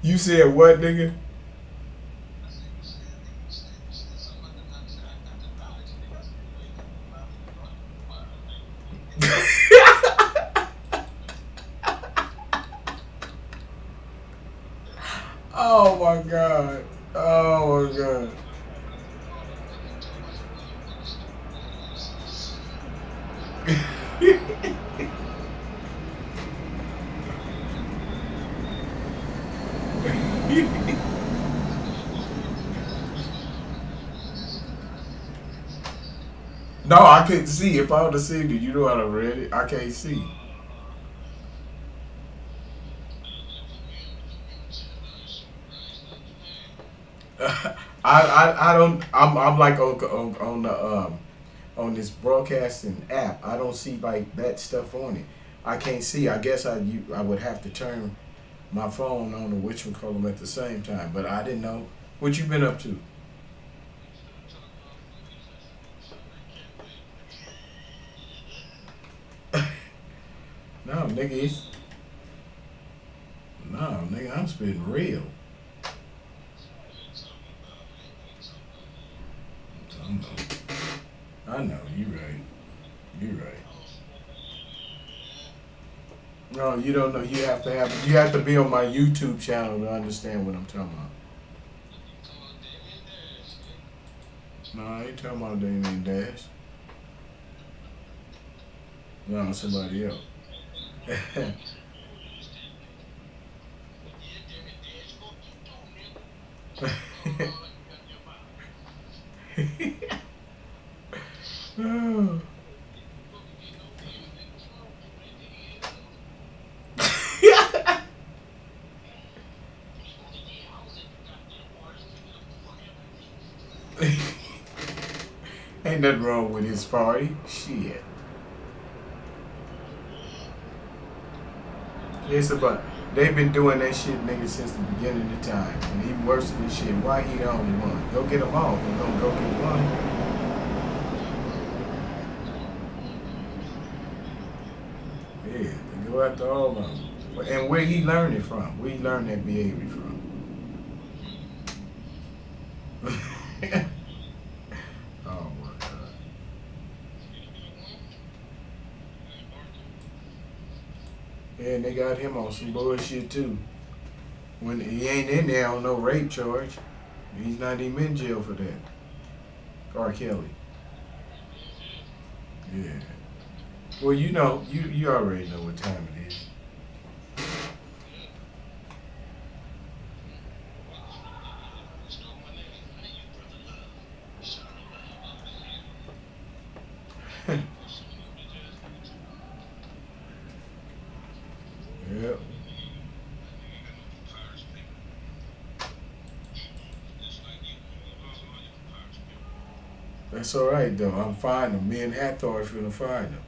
You said what, nigga? Oh my god. Oh my god. No, I couldn't see. If I would have seen it, you know I'd have read it. I can't see. I don't. I'm like on the on this broadcasting app. I don't see like that stuff on it. I can't see. I guess I would have to turn my phone on to which one call them at the same time. But I didn't know what you been up to. No, nigga, no, nigga, I'm spitting real. I know. I know. You right. You right. No, you don't know. You have to be on my YouTube channel to understand what I'm talking about. No, I ain't talking about Damien Dash. No, somebody else. Oh. Ain't nothing wrong with his party. Shit. It's about they've been doing that shit, nigga, since the beginning of time. And even worse than this shit. Why he the only one? Go get them off. We're gonna go get one. Yeah, go after all of them. And where he learned it from? Where he learned that behavior from? Oh my god. Yeah, and they got him on some bullshit too. When he ain't in there on no rape charge, he's not even in jail for that. R. Kelly. Yeah. Well, you know, you already know what time it is. Yep. That's all right though. I'm finding me and Hathor is gonna find them.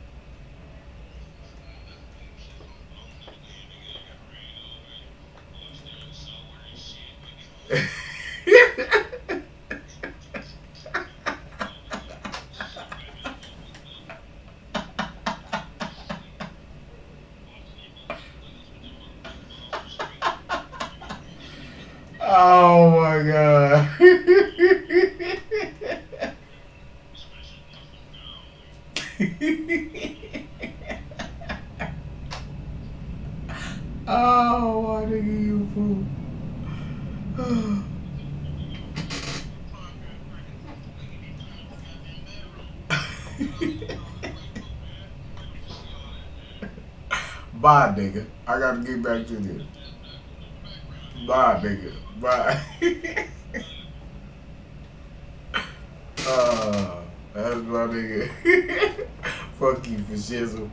Bye, nigga. I gotta get back to this. Bye, nigga. Bye. That's my nigga. Fuck you for shizzle.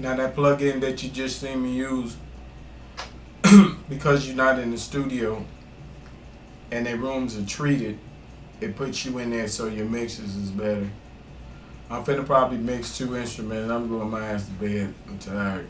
Now that plug-in that you just seen me use, because you're not in the studio and their rooms are treated, it puts you in there so your mixes is better. I'm finna probably mix 2 instruments. I'm going my ass to bed. I'm tired.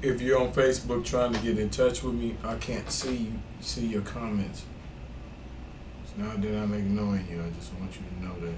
if you're on Facebook trying to get in touch with me, I can't see your comments. It's not that I'm ignoring you. I just want you to know that.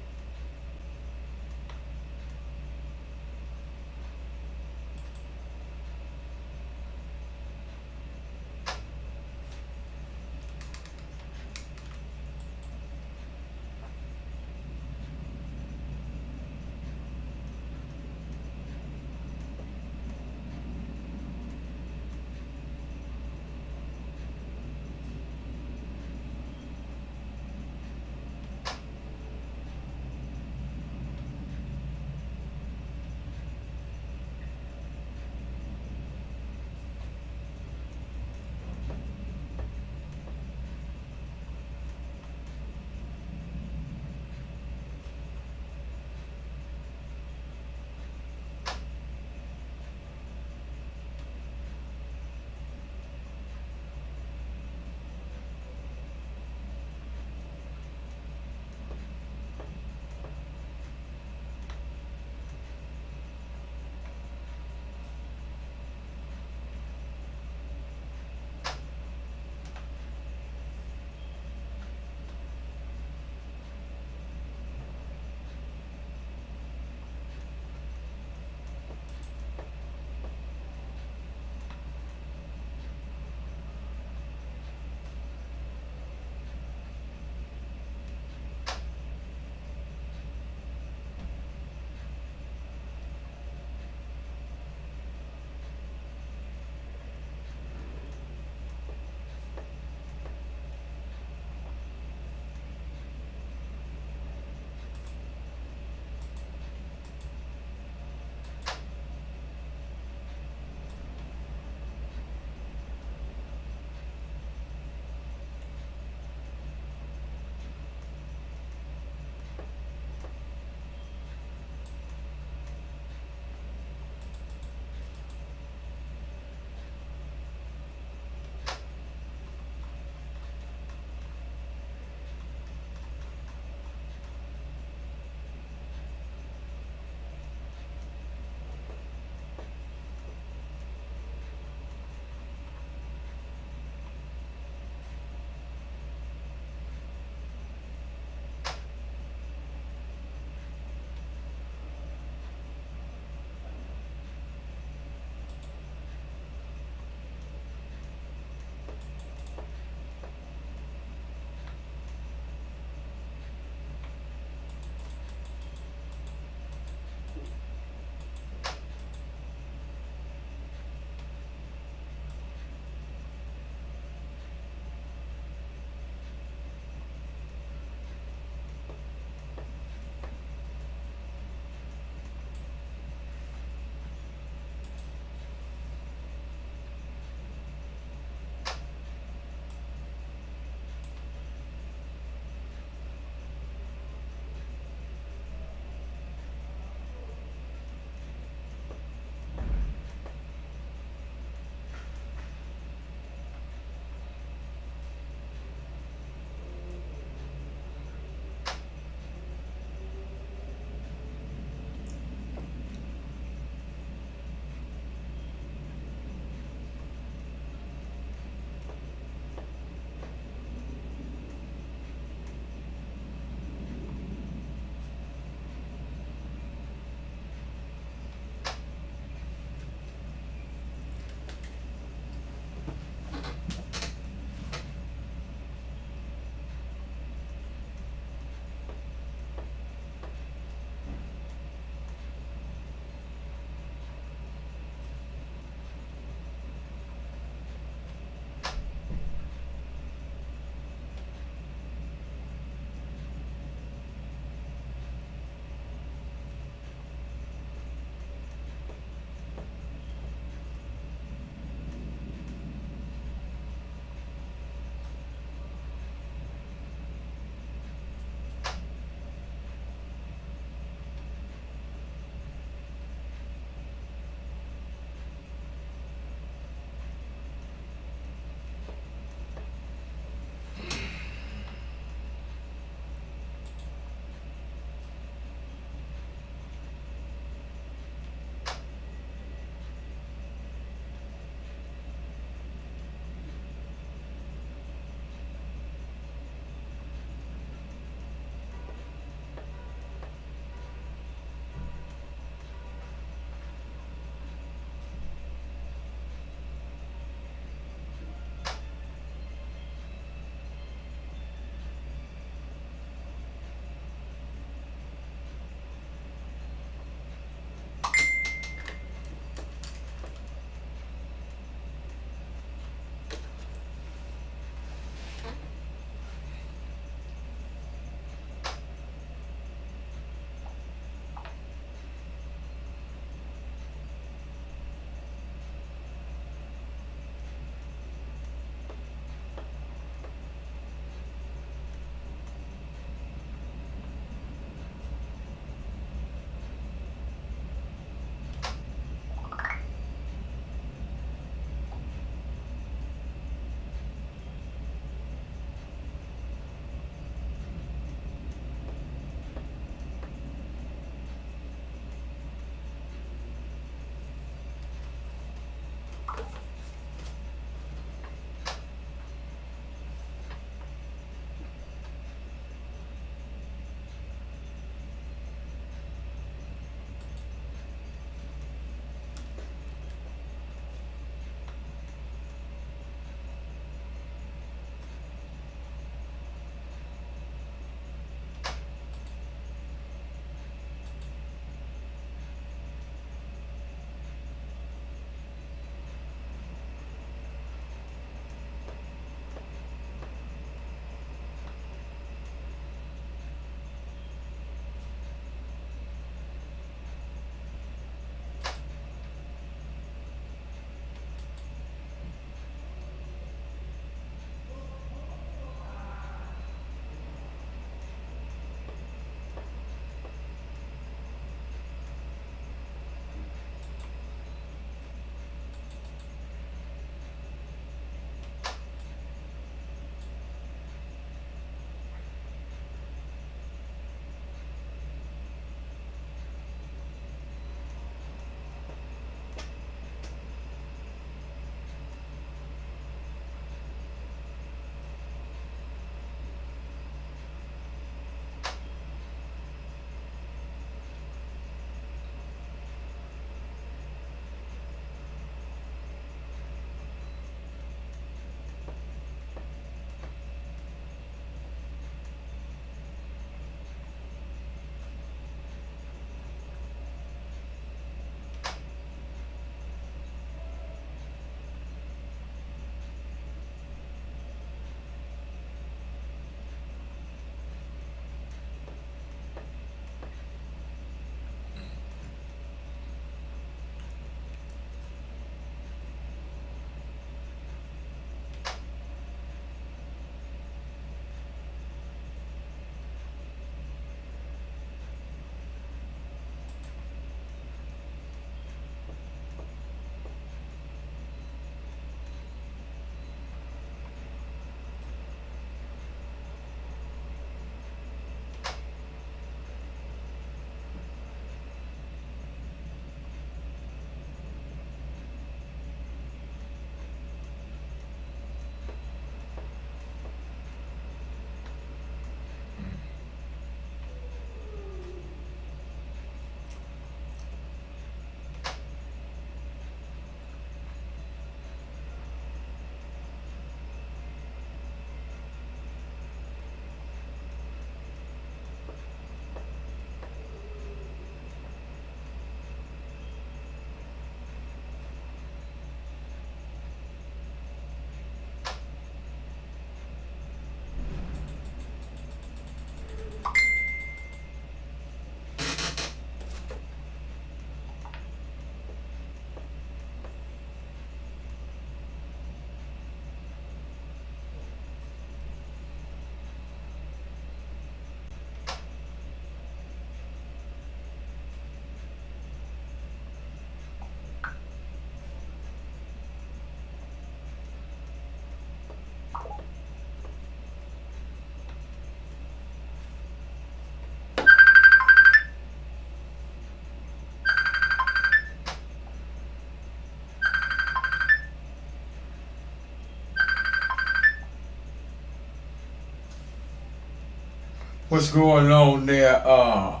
What's going on there? Mr.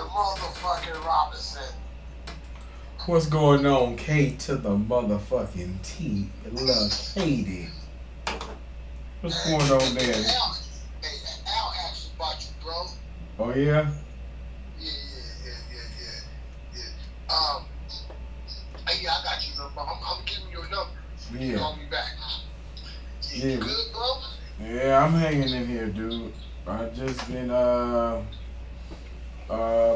Motherfucking Robinson. What's going on? K to the motherfucking T. Look, Katie. What's Hey, going on there? Al asked about you, bro. Oh yeah? Yeah. Yeah, I got you number. I'm giving you a number. You can Yeah. call me back. Yeah, you Yeah. good, bro? Yeah, I'm hanging in here, dude. I just been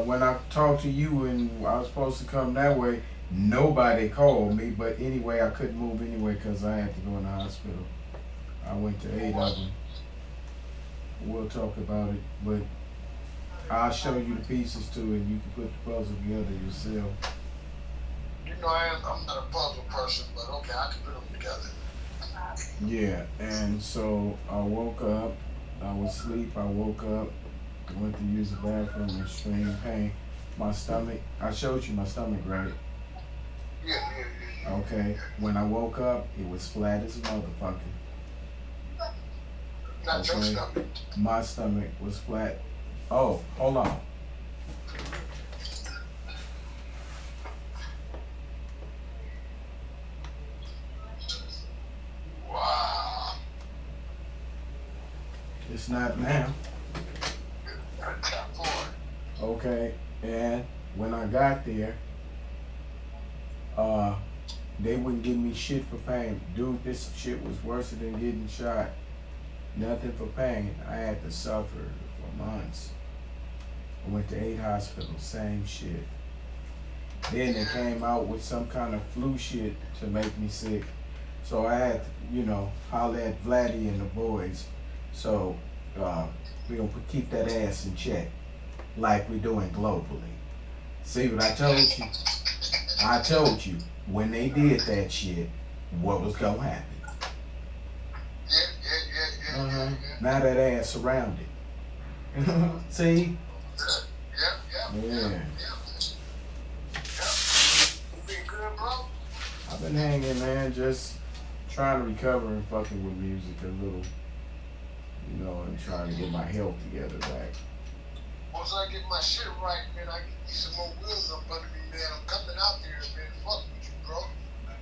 when I talked to you and I was supposed to come that way, nobody called me. But anyway, I couldn't move anyway because I had to go in the hospital. I went to 8 of them. We'll talk about it, but I'll show you the pieces to it. You can put the puzzle together yourself. You know I'm not a puzzle person, but okay, I can put them together. Yeah, and so I woke up. I was asleep. I woke up. Went to use the bathroom. Extreme pain. My stomach. I showed you my stomach, right? Yeah. Okay. When I woke up, it was flat as a motherfucker. Not your Okay. stomach. My stomach was flat. Oh, hold on. Wow. It's not now. Tap forward. Okay. And when I got there, uh, they wouldn't give me shit for pain. Dude, this shit was worse than getting shot. Nothing for pain. I had to suffer for months. I went to 8 hospitals, same shit. Then they came out with some kind of flu shit to make me sick. So I had to, holler at Vladdy and the boys. So we gonna keep that ass in check, like we're doing globally. See what I told you? I told you when they did that shit, what was gonna happen. Yeah. Now that ass surrounded. See? Yep. Yeah. You been good, bro? I've been hanging, man, just trying to recover and fucking with music a little, and trying to get my health together back. Once I get my shit right, man, I get me some more wheels up under me, man. I'm coming out there, man. Fuck with you, bro.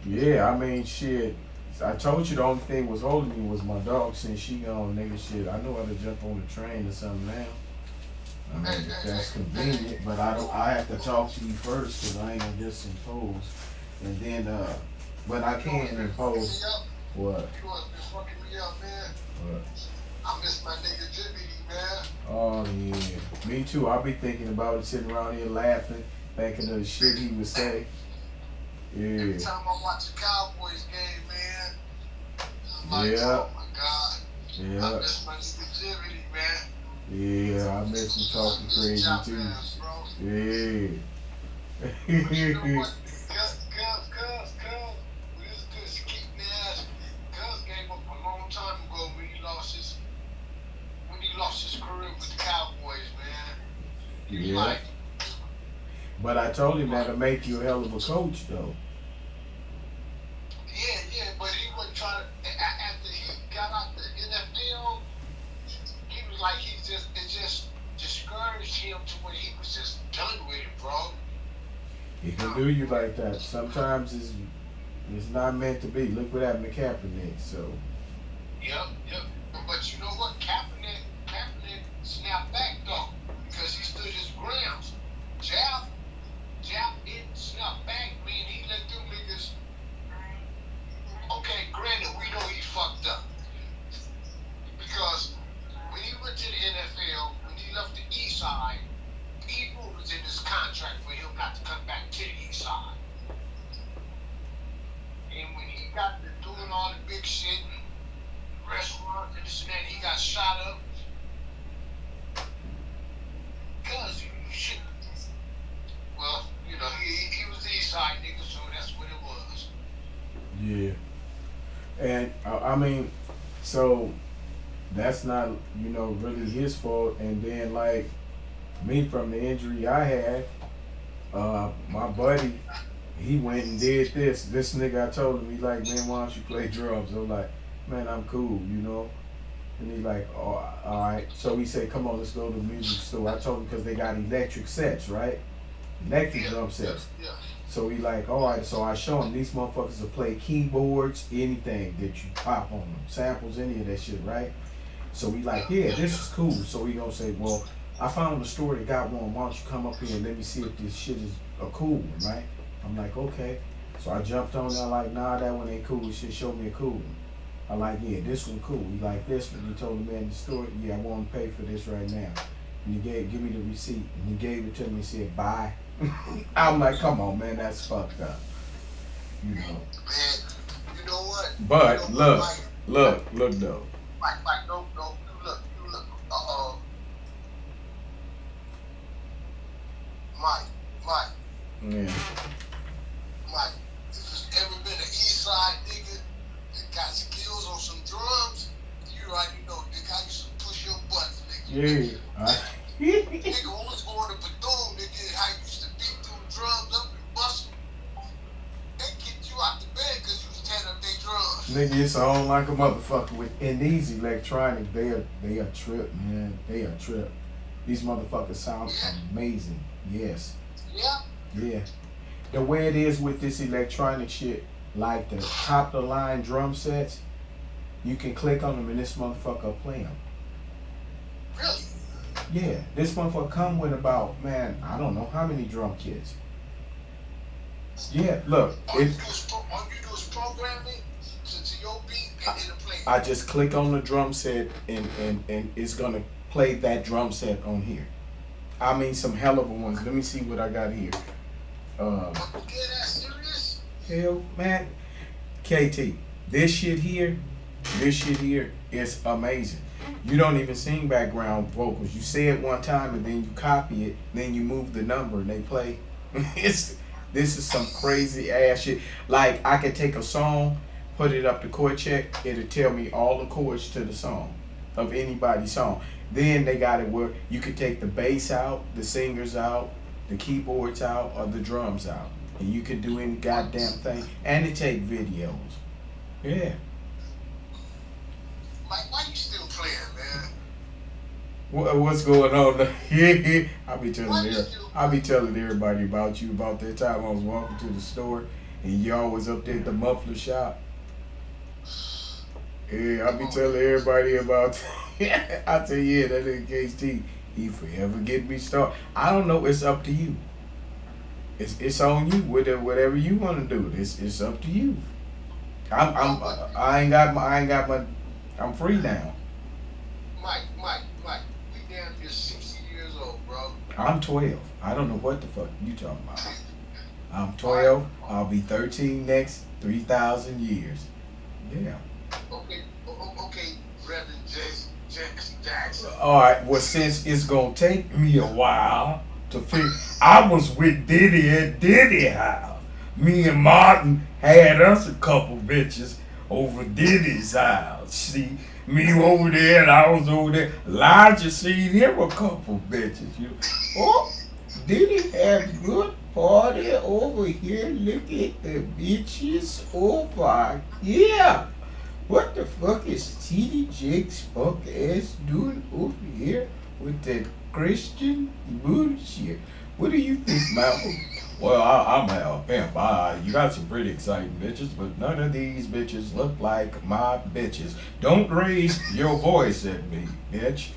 Yeah, I mean, shit. I told you the only thing was holding me was my dog. Since she gone, nigga, shit. I know how to jump on the train or something now. I mean, if that's convenient, but I don't. I have to talk to you first because I ain't gonna just impose. And then, but I can impose. What? You was been fucking me up, man. What? I miss my nigga Jimmy, man. Oh yeah, me too. I'll be thinking about it, sitting around here laughing, thinking of the shit he would say. Yeah. Every time I watch a Cowboys game, man, I'm like, Yeah. oh my God. Yeah. I miss my nigga Jimmy, man. Yeah, I miss him talking crazy too. Yeah. But you know what? Cuz, we was just kicking ass. Cuz gave up a long time ago when he lost his career with the Cowboys, man. Yeah. Like, But I told him that'll make you a hell of a coach, though. yeah, but he wasn't trying to. After he got out the NFL, he was like, it just discouraged him to where he was just done with it, bro. He can do you like that. Sometimes it's not meant to be. Look what happened to Kaepernick. So. Yep. But you know what? Kaepernick snapped back though, because he stood his grounds. Jab didn't snap back, man. He let them niggas. Okay, granted, we know he fucked up. Because when he went to the NFL, when he left the East Side, people was in his contract for him not to come back to the East Side. And when he got to doing all the big shit, restaurants and this and that, he got shot up. Cause shit. Well, he was the East Side nigga, so that's what it was. Yeah. And I mean, so that's not really his fault. And then like me from the injury I had, my buddy, he went and did this. This nigga, I told him, he like, man, why don't you play drums? I'm like, man, I'm cool, And he's like, oh, all right. So he said, come on, let's go to the music store. I told him because they got electric sets, right? Electric Yeah, drum yeah, sets. yeah. So he like, all right. So I show him these motherfuckers will play keyboards, anything that you pop on them, samples, any of that shit, right? So we like, Yeah, yeah, yeah, this yeah. is cool. So we gonna say, well, I found a store that got one. Why don't you come up here and let me see if this shit is a cool one, right? I'm like, okay. So I jumped on there like, nah, that one ain't cool. Shit, show me a cool one. I like, yeah, this one cool. He like this one. He told the man in the store, yeah, I want to pay for this right now. And he give me the receipt. And he gave it to me and said, bye. I'm like, come on, man, that's fucked up. You know. Man, you know what? You know But what, look, Mike? look though. Mike, you look. Mike, Mike, Yeah. Mike. If there's ever been an East Side nigga that got skills on some drums, you already know, nigga, I used to push your buttons, nigga. Yeah. Nigga, when we was going to Bethune, nigga, how you used to beat them drums up and bust them. They kicked you out the bed because you was tearing up their drums. Nigga, it's on like a motherfucker with and these electronic, they are trip, man. They are trip. These motherfuckers sound Yeah, amazing. Yes. yeah. Yeah. The way it is with this electronic shit, like the top of the line drum sets, you can click on them and this motherfucker will play them. Really? Yeah, this motherfucker come with about, man, I don't know how many drum kits. Yeah, look, All you do is program it to your beat I, and then it play. I just click on the drum set and it's gonna play that drum set on here. I mean some hell of a ones. Let me see what I got here. Um, Yeah, that's serious? hell, man, KT, this shit here is amazing. You don't even sing background vocals. You say it one time and then you copy it, then you move the number and they play. it's this is some crazy ass shit. Like I could take a song, put it up to chord check, it'll tell me all the chords to the song of anybody's song. Then they got it where you could take the bass out, the singers out, the keyboards out, or the drums out. And you can do any goddamn thing. And it take videos. Yeah. Mike, why you still playing, man? What's going on? I be Why telling you there, still I be telling everybody about you about that time I was walking to the store and y'all was up there at the muffler shop. Yeah, I Come be on, telling man. everybody about. I tell you, yeah, that nigga KT, he forever get me started. I don't know. It's up to you. It's on you. Whatever you want to do. It's up to you. Bro, but I ain't got my. I'm free now. Mike, we damn near 60 years old, bro. I'm 12. I don't know what the fuck you talking about. I'm Alright, 12. I'll be 13 next 3,000 years. Yeah. okay, Reverend Jesse Jackson. All right. Well, since it's gonna take me a while to figure, I was with Diddy at Diddy house. Me and Martin had us a couple bitches over Diddy's house. See, me over there and I was over there. Elijah seen him a couple bitches. You, oh, Diddy have good party over here. Look at the bitches over here. What the fuck is TD Jake's fuck ass doing over here with that Christian bullshit? What do you think, Malcolm? Well, I'm a pimp. You got some pretty exciting bitches, but none of these bitches look like my bitches. Don't raise your voice at me, bitch.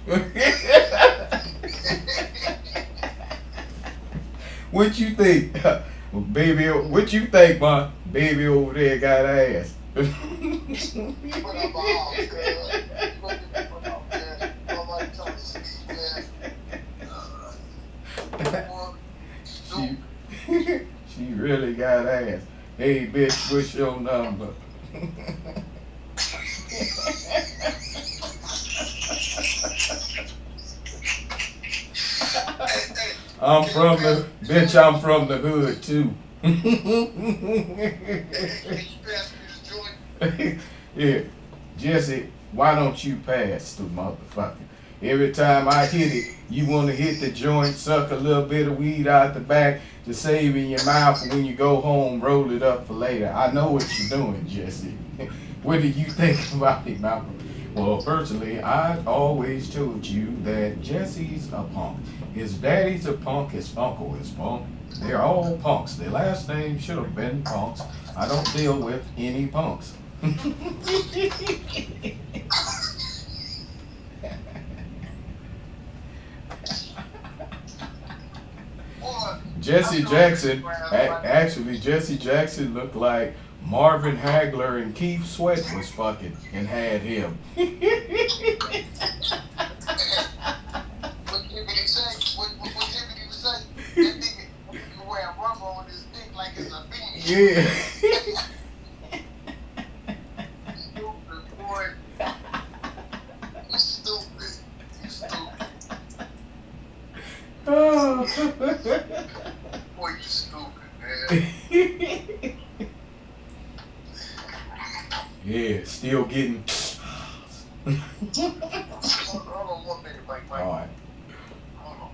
What you think? Baby, what you think, my baby over there got ass? Put up all, cuz. Put up, man. Nobody talking 60, man. Boy, she, Snoop. she really got ass. Hey, bitch, what's your number? Hey, I'm can you from pass the me the bitch. joint? I'm from the hood too. Can you pass me the joint? Yeah, Jesse, why don't you pass the motherfucker? Every time I hit it, you want to hit the joint, suck a little bit of weed out the back to save in your mouth, and when you go home, roll it up for later. I know what you're doing, Jesse. What do you think about it, Malcolm? Well, personally, I always told you that Jesse's a punk. His daddy's a punk. His uncle is punk. They're all punks. Their last name should have been punks. I don't deal with any punks. Boy, Jesse I'm going Jackson, around like actually, Jesse Jackson looked like Marvin Hagler and Keith Sweat was fucking and had him. what Jimmy say? What Jimmy say? That nigga wear rubber on his dick like it's a Yeah. beanie. Stupid boy. You stupid. You stupid. Oh. Boy, you stupid, man. Yeah, still getting. Hold on 1 minute, Mike. All right. Hold on.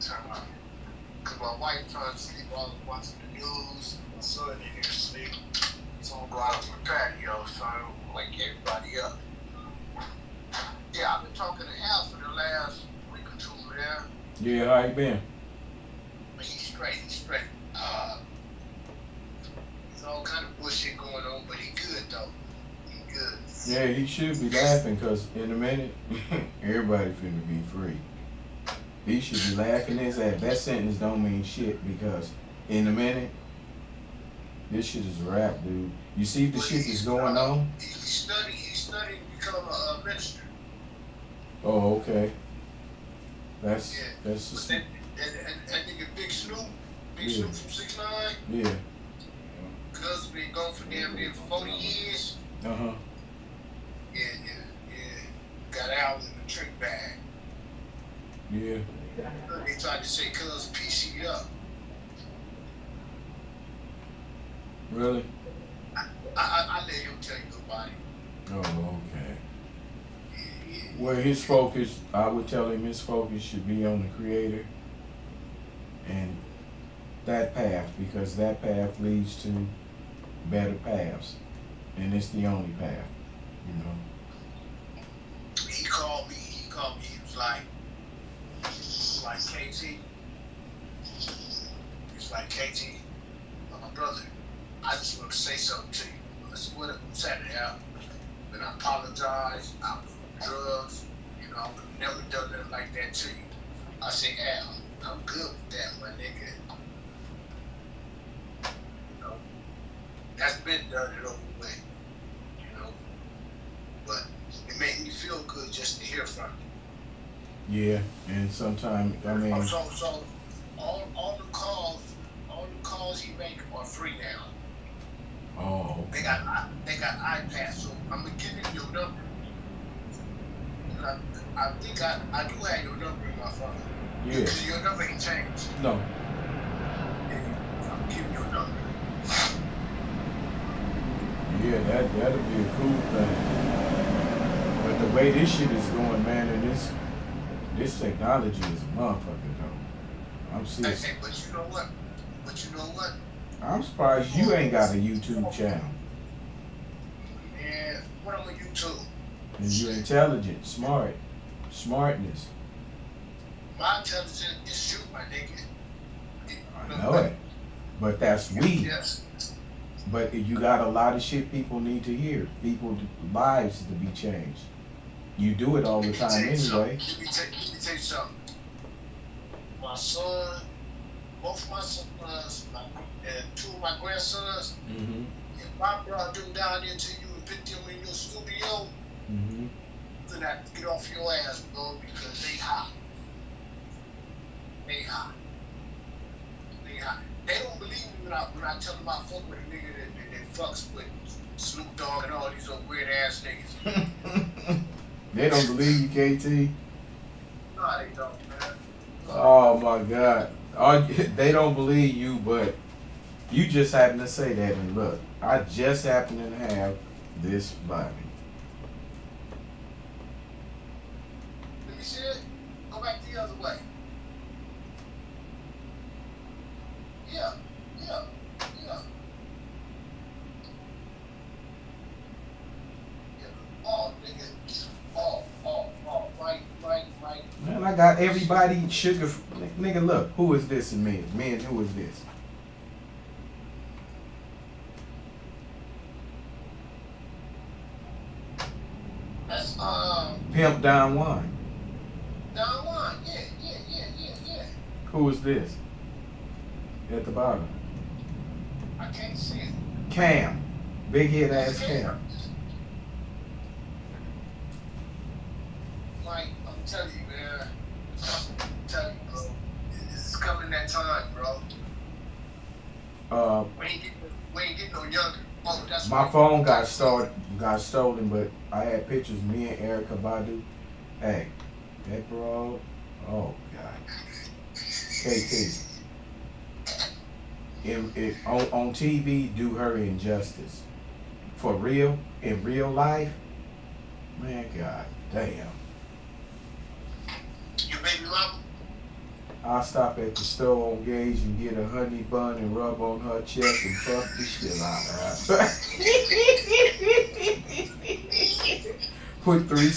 Turn on. Because my wife trying to sleep while I'm watching the news. My son in here sleep. So I'm going out on the patio, so I don't wake everybody up. Yeah, I've been talking to Al for the last week or two, man. Yeah, how you been? But he's straight, There's all kind of bullshit going on, but he good, though. He good. Yeah, he should be laughing because in a minute, everybody finna be free. He should be laughing his ass. That sentence don't mean shit because in a minute, this shit is a rap, dude. You see the shit that's going on? He's studying to become a minister. Oh, okay. Yeah. That's just, And nigga Big Snoop, Yeah. Snoop from 6ix9ine, yeah. cuz been gone for damn near 40 years. Uh-huh. Yeah. Got out in the trick bag. Yeah. They tried to say cuz PC up. Really? I let him tell you about it. Oh, okay. Yeah. Well, his focus, I would tell him his focus should be on the creator and that path because that path leads to better paths. And it's the only path, you know. He called me, he was like KT. He's like KT, my brother, I just want to say something to you. I said, what's happening, Al? And I apologize. I was on drugs. You know, I would have never done nothing like that to you. I said, Al, I'm good with that, my nigga. You know, that's been done and over with. You know, but it made me feel good just to hear from you. Yeah, and sometimes, I mean, So all the calls he make are free now. oh, They got iPads, so I'm gonna give him your number. I think I do have your number in my phone. yeah, Because your number ain't changed. no, I'm giving you a number. yeah, that'll be a cool thing. But the way this shit is going, man, and this technology is a motherfucker, though. I'm serious. Hey, but you know what? I'm surprised you ain't got a YouTube channel. Man, what I'm on YouTube? And you're intelligent, smartness. My intelligence is you, my nigga. I know it. But that's we. Yes. But you got a lot of shit people need to hear. People's lives to be changed. You do it all the time anyway. Let me tell you something. My son, both my sons, and two of my grandsons, Mm-hmm. if I brought them down there to you and put them in your studio, Mm-hmm. then I have to get off your ass, bro, because they hot. They hot. They don't believe me when I tell them I fuck with a nigga that fucks with Snoop Dogg and all these other weird ass niggas. They don't believe you, KT? No, they don't, man. Oh my God. They don't believe you, but you just happen to say that. And look, I just happen to have this by me. Let me see it. Go back the other way. Yeah. Oh, nigga. I got everybody sugar. Nigga, look, who is this and men? Men, who is this? That's Pimp Don Juan. Don Juan. Yeah. Who is this? At the bottom. I can't see it. Cam. Big head ass Cam. Mike, I'm telling you, man. I'm telling you, bro. It's coming that time, bro. We ain't getting no younger. Oh, that's My phone got stolen, but I had pictures of me and Erica Badu. Hey, that bro. Oh God. KT. On TV, do her injustice. For real, in real life, man, God damn. Your baby mama? I'll stop at the store on Gage and get a honey bun and rub on her chest and fuck the shit out of her. Put three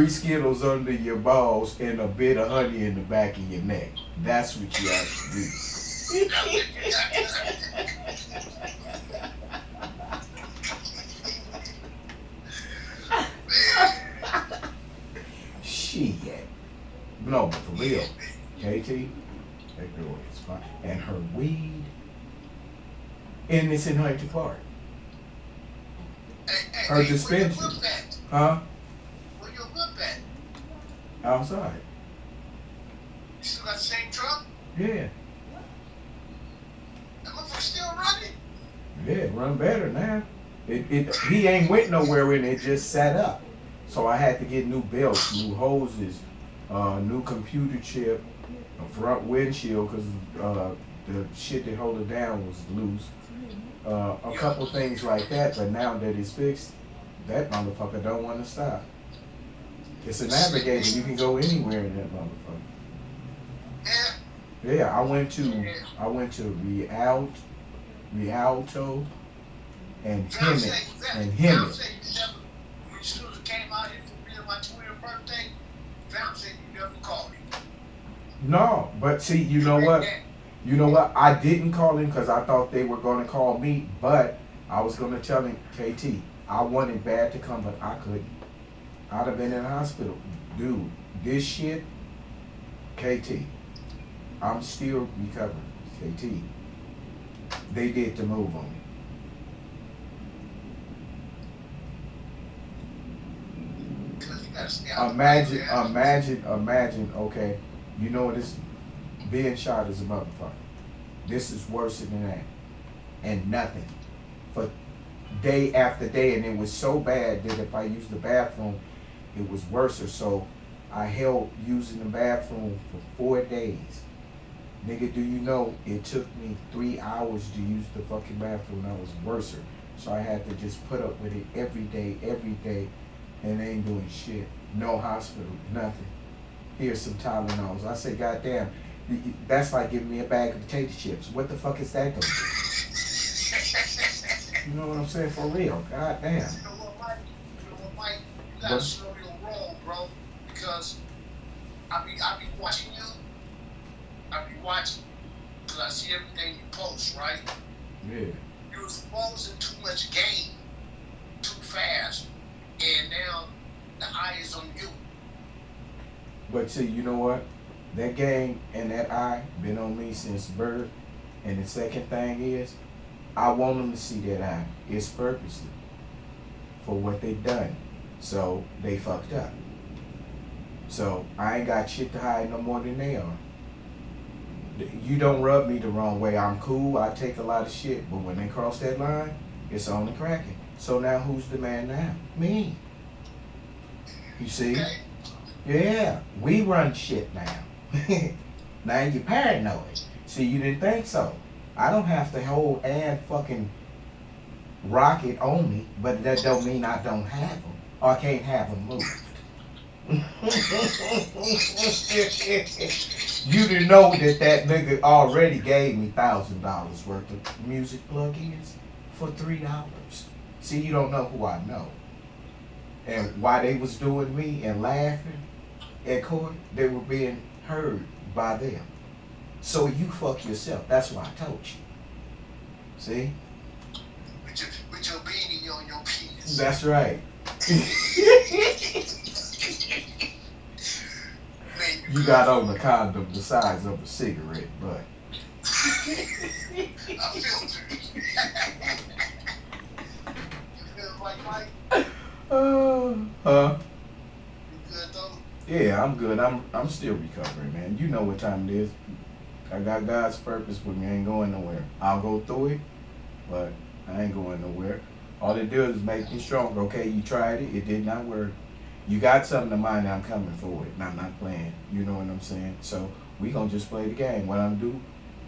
Skittles under your balls and a bit of honey in the back of your neck. That's what you have to do. Shit. No, but for real. KT, that girl is fine. And her weed, and it's in Hunter Park. Her dispensary. Huh? Where your whip at? Outside. You still got the same truck? Yeah. That motherfucker still running? Yeah, run better now. He ain't went nowhere and it just sat up. So I had to get new belts, new hoses, new computer chip, a front windshield because the shit that hold it down was loose. A couple things like that, but now that it's fixed, that motherfucker don't want to stop. It's a navigator. You can go anywhere in that motherfucker. Yeah. Yeah, I went to Rialto and Hemet. When you still came out here for me and my 20th birthday, Val said you never called me. No, but see, you know what? You know what? I didn't call him because I thought they were going to call me, but I was going to tell him, KT, I wanted bad to come, but I couldn't. I'd have been in the hospital. Dude, this shit, KT, I'm still recovering. KT, they did the move on me. Imagine, okay, you know this, being shot is a motherfucker. This is worse than that. And nothing. For day after day, and it was so bad that if I used the bathroom, it was worse. So I held using the bathroom for 4 days. Nigga, do you know it took me 3 hours to use the fucking bathroom? I was worse. So I had to just put up with it every day, and they ain't doing shit. No hospital, nothing. Here's some Tylenols. I say, goddamn, that's like giving me a bag of potato chips. What the fuck is that gonna do? You know what I'm saying? For real, goddamn. You know what, Mike? You gotta slow your roll, bro. Because I be watching you. I be watching. Because I see everything you post, right? Yeah. You was exposing too much game too fast. And now the eye is on you. But see, you know what? That game and that eye been on me since birth. And the second thing is, I want them to see that eye. It's purposely for what they done. So they fucked up. So I ain't got shit to hide no more than they are. You don't rub me the wrong way. I'm cool. I take a lot of shit. But when they cross that line, it's on the cracking. So now who's the man now? Me. You see? Okay. Yeah, we run shit now. Now you're paranoid. See, you didn't think so. I don't have to hold and fucking rocket on me, but that don't mean I don't have them. Or I can't have them moved. You didn't know that nigga already gave me $1,000 worth of music plugins for $3. See, you don't know who I know. And why they was doing me and laughing, at court, they were being heard by them. So you fuck yourself. That's why I told you. See? With your beanie on your penis. That's right. Man, You got on the condom the size of a cigarette, but I filtered. You feel like Mike? huh? You good though? Yeah, I'm good. I'm still recovering, man. You know what time it is. I got God's purpose with me. I ain't going nowhere. I'll go through it, but I ain't going nowhere. All it does is make me stronger. Okay, you tried it. It did not work. You got something in mind. I'm coming for it, and I'm not playing. You know what I'm saying? So we gonna just play the game. What I'm do,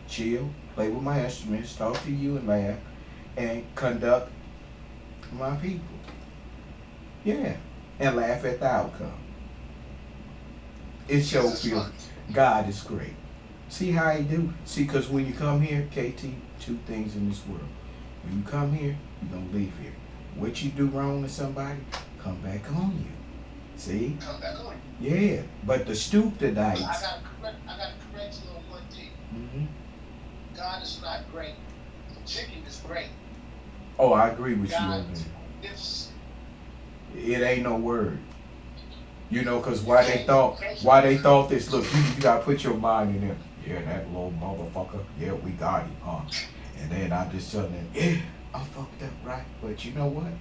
chill, play with my instruments, talk to you, and laugh, and conduct my people. Yeah, and laugh at the outcome. It show That's feel funny. God is great. See how he do? See, because when you come here, KT, two things in this world. When you come here, you don't leave here. What you do wrong to somebody, come back on you. See? Come back on. Yeah. But the I stupidites. gotta correct you on one thing. Hmm. God is not great. Chicken is great. Oh, I agree with you God on is that. magnificent. It ain't no word. You know, cause why they thought this. Look, you gotta put your mind in there. Yeah, that little motherfucker. Yeah, we got him, huh? And then I just tell them, yeah, I'm fucked up, right? But you know what?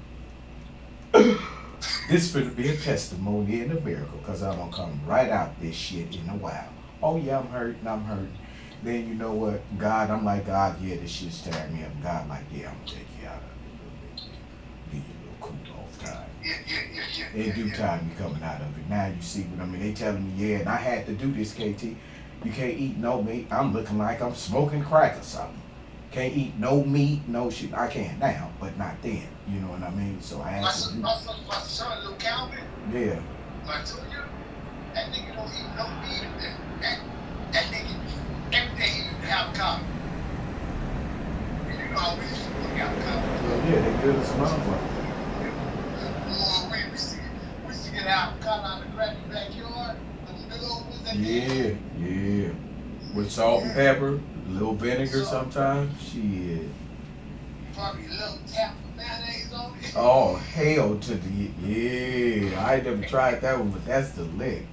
This finna be a testimony and a miracle, cause I'm gonna come right out this shit in a while. Oh yeah, I'm hurting. Then you know what? God, I'm like, God, yeah, this shit's tearing me up. God, like, yeah, I'm gonna take you out of it a little bit. Give you a little cool off time. In due time, you coming out of it. Now you see what I mean. They telling me, yeah, and I had to do this, KT. You can't eat no meat. I'm looking like I'm smoking crack or something. Can't eat no meat, no shit. I can now, but not then. You know what I mean? So I had to do. My son, little Calvin, Yeah. I told you, that nigga don't eat no meat. That nigga, every day he have avocado. And you know how we used to look avocado. Well, yeah, they good as a motherfucker. Boy, we used to get avocado out of the granny backyard. Those big old ones that Yeah, yeah. With salt and pepper, a little vinegar sometimes. Shit. probably a little tap of mayonnaise on it. Oh, hell to the yeah. I ain't never tried that one, but that's the lick.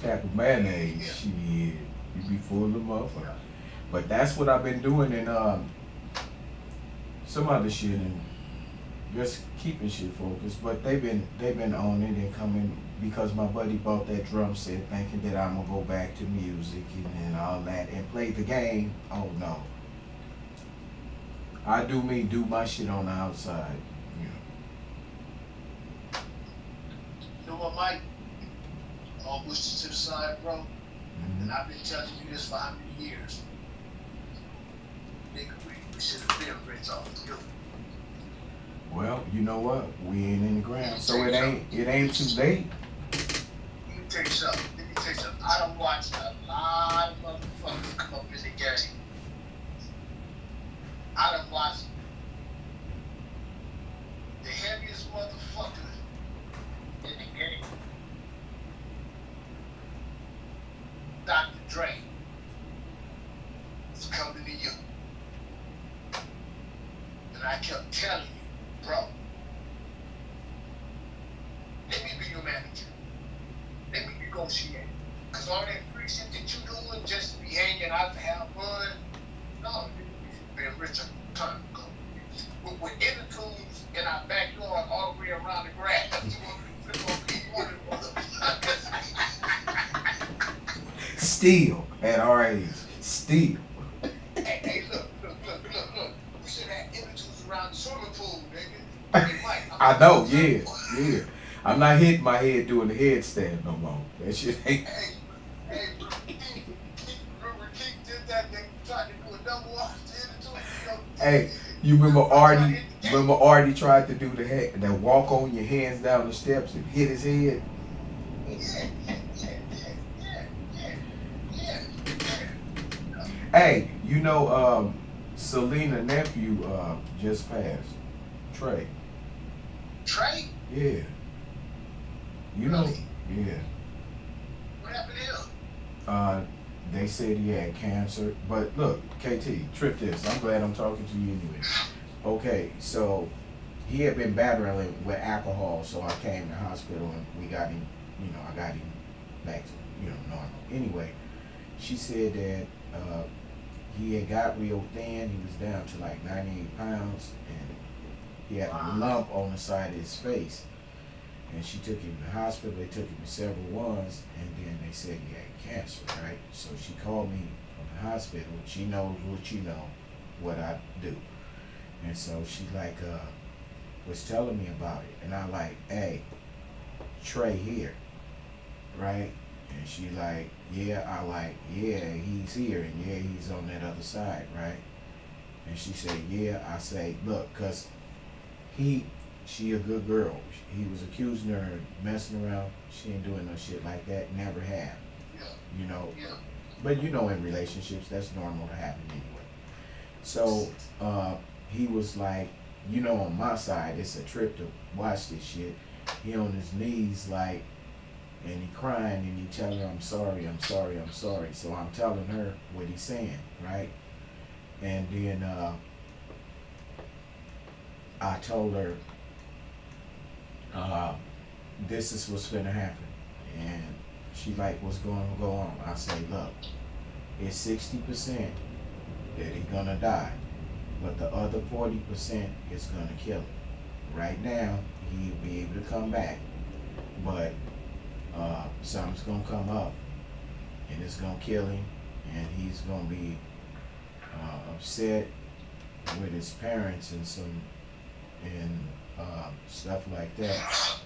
Tap of mayonnaise. Shit. You be full of motherfucker. But that's what I've been doing and some other shit and just keeping shit focused. But they've been on it and coming because my buddy bought that drum set thinking that I'm gonna go back to music and all that and play the game. Oh no. I do me, do my shit on the outside. You know. You know what, Mike? All push to the side, bro. Mhm. And I've been telling you this for how many years? Nigga, we should have been rich off the good. Well, you know what? We ain't in the ground, so it ain't too late. Let me tell you something. I done watched a lot of motherfuckers come up in the game. I done watched the heaviest motherfucker in the game. Dr. Dre is coming to you. And I kept telling you, bro, let me be your manager. Let me negotiate. Because all that free shit that you doing just to be hanging out to have fun, no, you should be a richer time ago. With inner tubes in our backyard all the way around the grass. Still at our age, still. Hey, look. We should have inner tubes around the swimming pool, nigga. Hey, Mike, I know, yeah. I'm not hitting my head doing the headstand no more. That shit ain't. Hey, remember Keith did that? They tried to do a double off the inner tube. Hey, you remember Artie? Remember Artie tried to do the walk on your hands down the steps and hit his head? Yeah. Hey, you know, Selena nephew just passed. Trey. Trey? Yeah. You know, Really? yeah. What happened to him? Uh, they said he had cancer. But look, KT, trip this. I'm glad I'm talking to you anyway. Okay, so he had been battling with alcohol, so I came to the hospital and we got him, I got him back to, normal. Anyway, she said that he had got real thin. He was down to like 98 pounds and he had a lump on the side of his face. And she took him to the hospital. They took him to several ones, and then they said he had cancer, right? So she called me from the hospital. She knows what I do. And so she was telling me about it. And I like, hey, Trey here, right? And she like, yeah. I like, yeah, he's here, and yeah, he's on that other side, right? And she said, yeah. I say, look, cause she a good girl. He was accusing her of messing around. She ain't doing no shit like that. Never have. Yeah. Yeah. But in relationships, that's normal to happen anyway. So he was like, on my side, it's a trip to watch this shit. He on his knees like, and he crying and he telling her, I'm sorry, I'm sorry, I'm sorry. So I'm telling her what he's saying, right? And then I told her, this is what's gonna happen. And she like, what's going to go on? I say, look, it's 60% that he's gonna die, but the other 40% is gonna kill him. Right now, he'll be able to come back, but something's gonna come up and it's gonna kill him, and he's gonna be upset with his parents and stuff like that.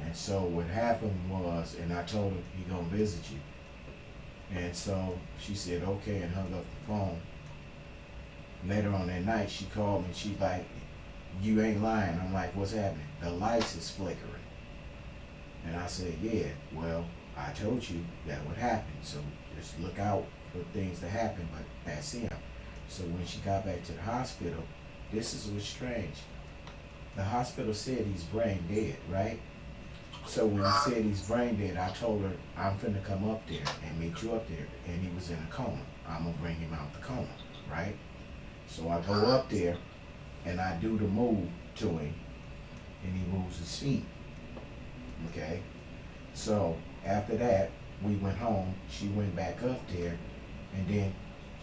And so what happened was, and I told her he gonna visit you. And so she said okay and hung up the phone. Later on that night she called me and she like, you ain't lying. I'm like, what's happening? The lights is flickering. And I said, yeah, well, I told you that would happen. So just look out for things to happen, but that's him. So when she got back to the hospital, this is what's strange. The hospital said he's brain dead, right? So when he said he's brain dead, I told her, I'm finna come up there and meet you up there. And he was in a coma. I'm gonna bring him out the coma, right? So I go up there and I do the move to him and he moves his feet, okay? So after that, we went home. She went back up there and then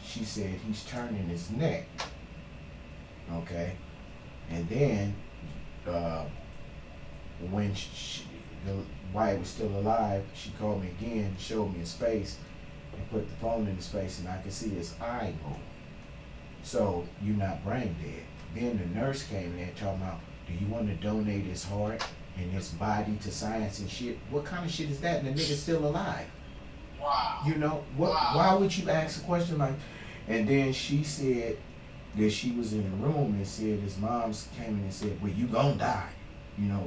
she said he's turning his neck, okay? And then when while he was still alive, she called me again, showed me his face, and put the phone in his face, and I could see his eye move. So you're not brain dead. Then the nurse came in talking about, do you want to donate his heart and his body to science and shit? What kind of shit is that? And the nigga's still alive. Wow. What? Wow. Why would you ask a question like? And then she said that she was in the room and said his mom's came in and said, well, you gonna die.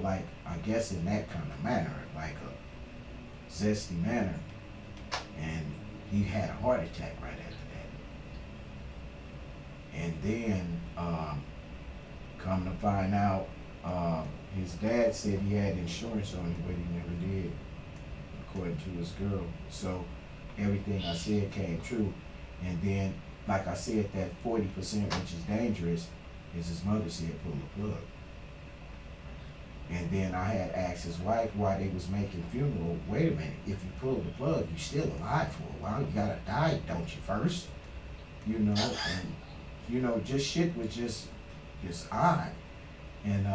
Like, I guess in that kind of manner, like a zesty manner. And he had a heart attack right after that. And then, come to find out, his dad said he had insurance on him, but he never did, according to his girl. So everything I said came true. And then, like I said, that 40%, which is dangerous, is his mother said pull the plug. And then I had asked his wife why they was making funeral. Wait a minute, if you pull the plug, you still alive for a while. You gotta die, don't you, first? And just shit was just odd. And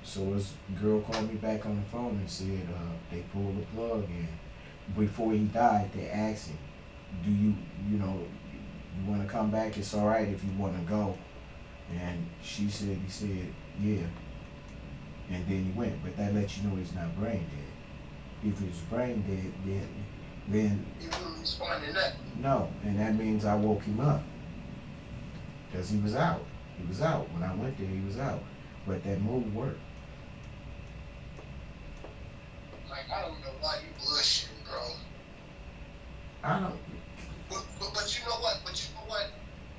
so his girl called me back on the phone and said they pulled the plug, and before he died, they asked him, do you want to come back? It's all right if you want to go. And he said, yeah. And then he went, but that lets you know he's not brain dead. If he was brain dead, then You wouldn't respond to that. no, and that means I woke him up, because he was out. He was out. When I went there, he was out. But that move worked. Like, I don't know why you bullshitting, bro. I don't. But you know what?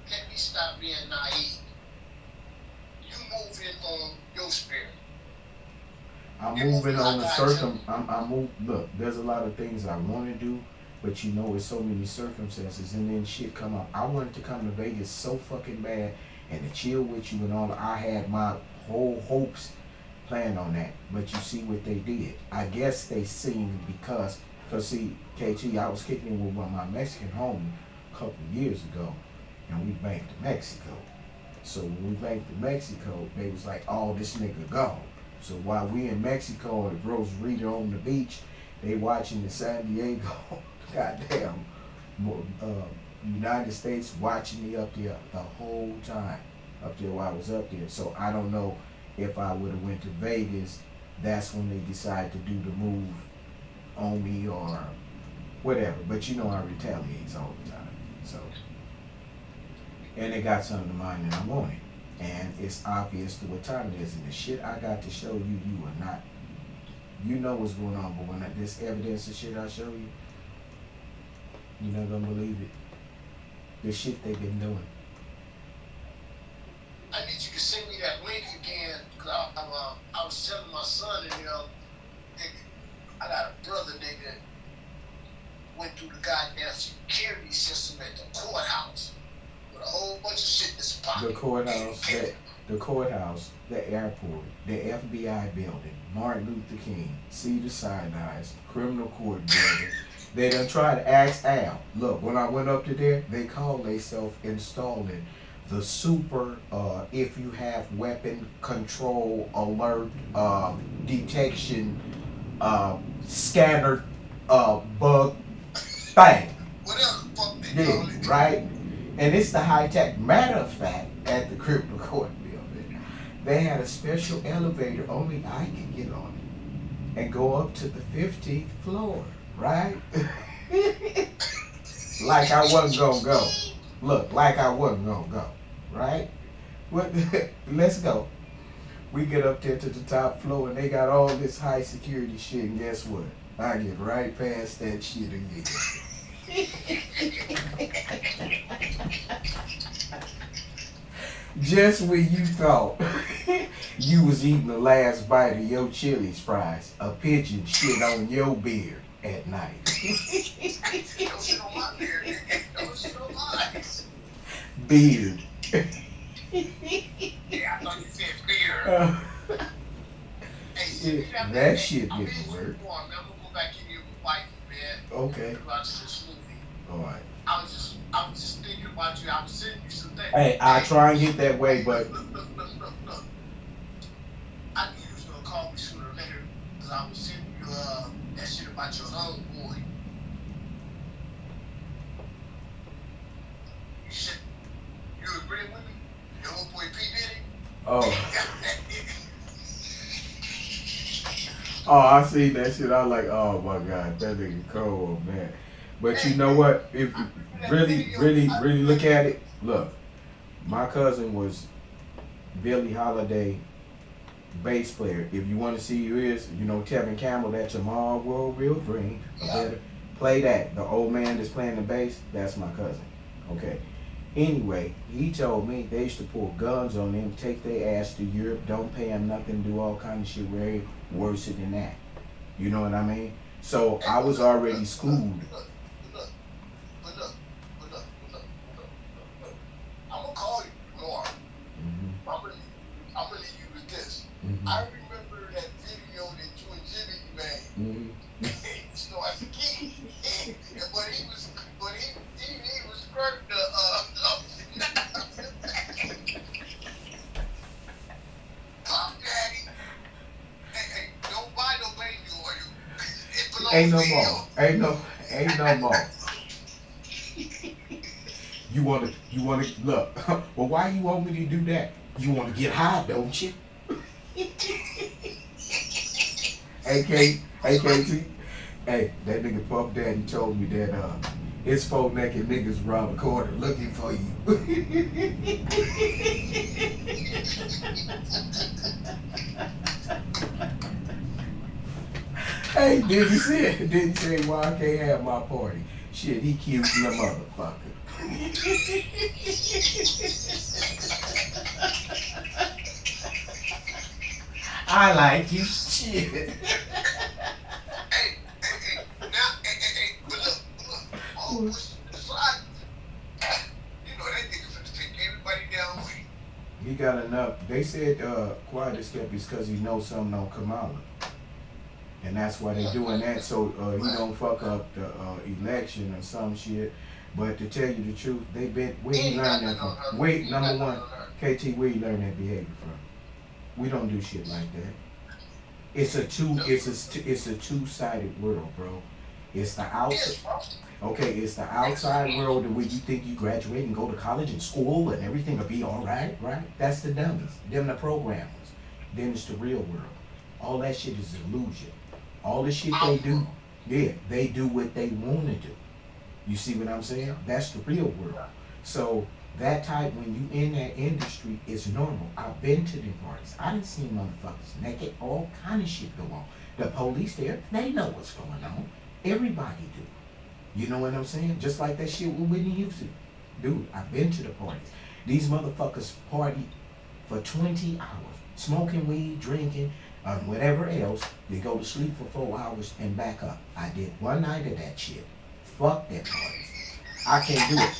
Let me stop being naive. You moving on your spirit. I'm You know moving me, I on the got you. I'm move. Look, there's a lot of things I want to do, but you know, it's so many circumstances, and then shit come up. I wanted to come to Vegas so fucking bad, and to chill with you and all. I had my whole hopes planned on that, but you see what they did. I guess they seen cause see, KT, I was kicking it with one of my Mexican homies a couple of years ago, and we banked to Mexico. So when we banked to Mexico, they was like, "Oh, this nigga gone." So while we in Mexico at Rose Rita on the beach, they watching the San Diego, goddamn, uh, United States watching me up there the whole time, up there while I was up there. So I don't know if I would have went to Vegas. That's when they decided to do the move on me or whatever. But you know I retaliate all the time. So and they got something to mind and I want it. And it's obvious to what time it is. And the shit I got to show you, you are not. You know what's going on, but when this evidence and shit I show you, you're not gonna believe it. The shit they've been doing. I need you to send me that link again. Cause I was telling my son and I got a brother nigga went through the goddamn security system at the courthouse with a whole bunch of shit in his pocket. The courthouse, the airport, the FBI building, Martin Luther King, Cedar Sinai, criminal court building. They done tried to ask Al. Look, when I went up to there, they called themselves installing the super, if you have weapon control alert, detection, scanner, bug thing. Whatever the fuck they call it. Right? And it's the high tech. Matter of fact, at the crypto court building, they had a special elevator only I could get on it and go up to the 15th floor, right? Like I wasn't gonna go. Look, like I wasn't gonna go, right? What? Let's go. We get up there to the top floor and they got all this high security shit, and guess what? I get right past that shit again. Just when you thought you was eating the last bite of your Chili's fries, a pigeon shit on your beard at night. Don't shit on my beard. Don't shit on mine. Beard. Yeah, I thought you said beard. Hey, that shit didn't work. I'm gonna go back in here with wife, man. Okay. About this movie. Alright. I was just thinking about you. I was sending you some things. Hey, I try and get that way, but Look. I knew you was gonna call me sooner or later because I was sending you that shit about your homeboy. You should. You agree with me? Your homeboy P Diddy. Oh, I seen that shit. I was like, oh my god, that nigga cold, man. But you know what? If you really look at it, look, my cousin was Billie Holiday bass player. If you want to see who is, you know, Tevin Campbell, that Jamal World Real Dream. Play that. The old man that's playing the bass, that's my cousin. Okay. Anyway, he told me they used to pull guns on them, take their ass to Europe, don't pay them nothing, do all kind of shit way worse than that. You know what I mean? So I was already schooled. I'm gonna call you tomorrow. I'm gonna leave you with this. I remember that video that you and Jimmy made. You know, as a kid, but he was skirting the Pop Daddy. Hey, don't buy no baby oil. It belongs Ain't no to more. you. Ain't no more. You wanna look. Well, why you want me to do that? You wanna get high, don't you? AKT. Hey, that nigga Puff Daddy told me that it's 4 naked niggas around the corner looking for you. Hey, did he say why I can't have my party? Shit, he cute the motherfucker. I like you. Shit. Now, but look, all push to the side. You know that nigga finna take everybody down with him. He got enough. They said quiet as kept is because he knows something don't come out. And that's why they doing that, so he don't fuck up the election or some shit. But to tell you the truth, they been where he learned that from. Wait, number one, KT, where you learn that behavior from? We don't do shit like that. It's a two-sided world, bro. It's the outside. Okay, it's the outside world where you think you graduate and go to college and school and everything will be all right, right? That's the dummies. Them the programmers. Then it's the real world. All that shit is illusion. All the shit they do, yeah, they do what they want to do. You see what I'm saying? That's the real world. So that type, when you in that industry, it's normal. I've been to the parties. I done seen motherfuckers naked, all kind of shit go on. The police there, they know what's going on. Everybody do. You know what I'm saying? Just like that shit with Whitney Houston. Dude, I've been to the parties. These motherfuckers party for 20 hours. Smoking weed, drinking, whatever else. They go to sleep for 4 hours and back up. I did one night of that shit. Fuck that parties. I can't do it.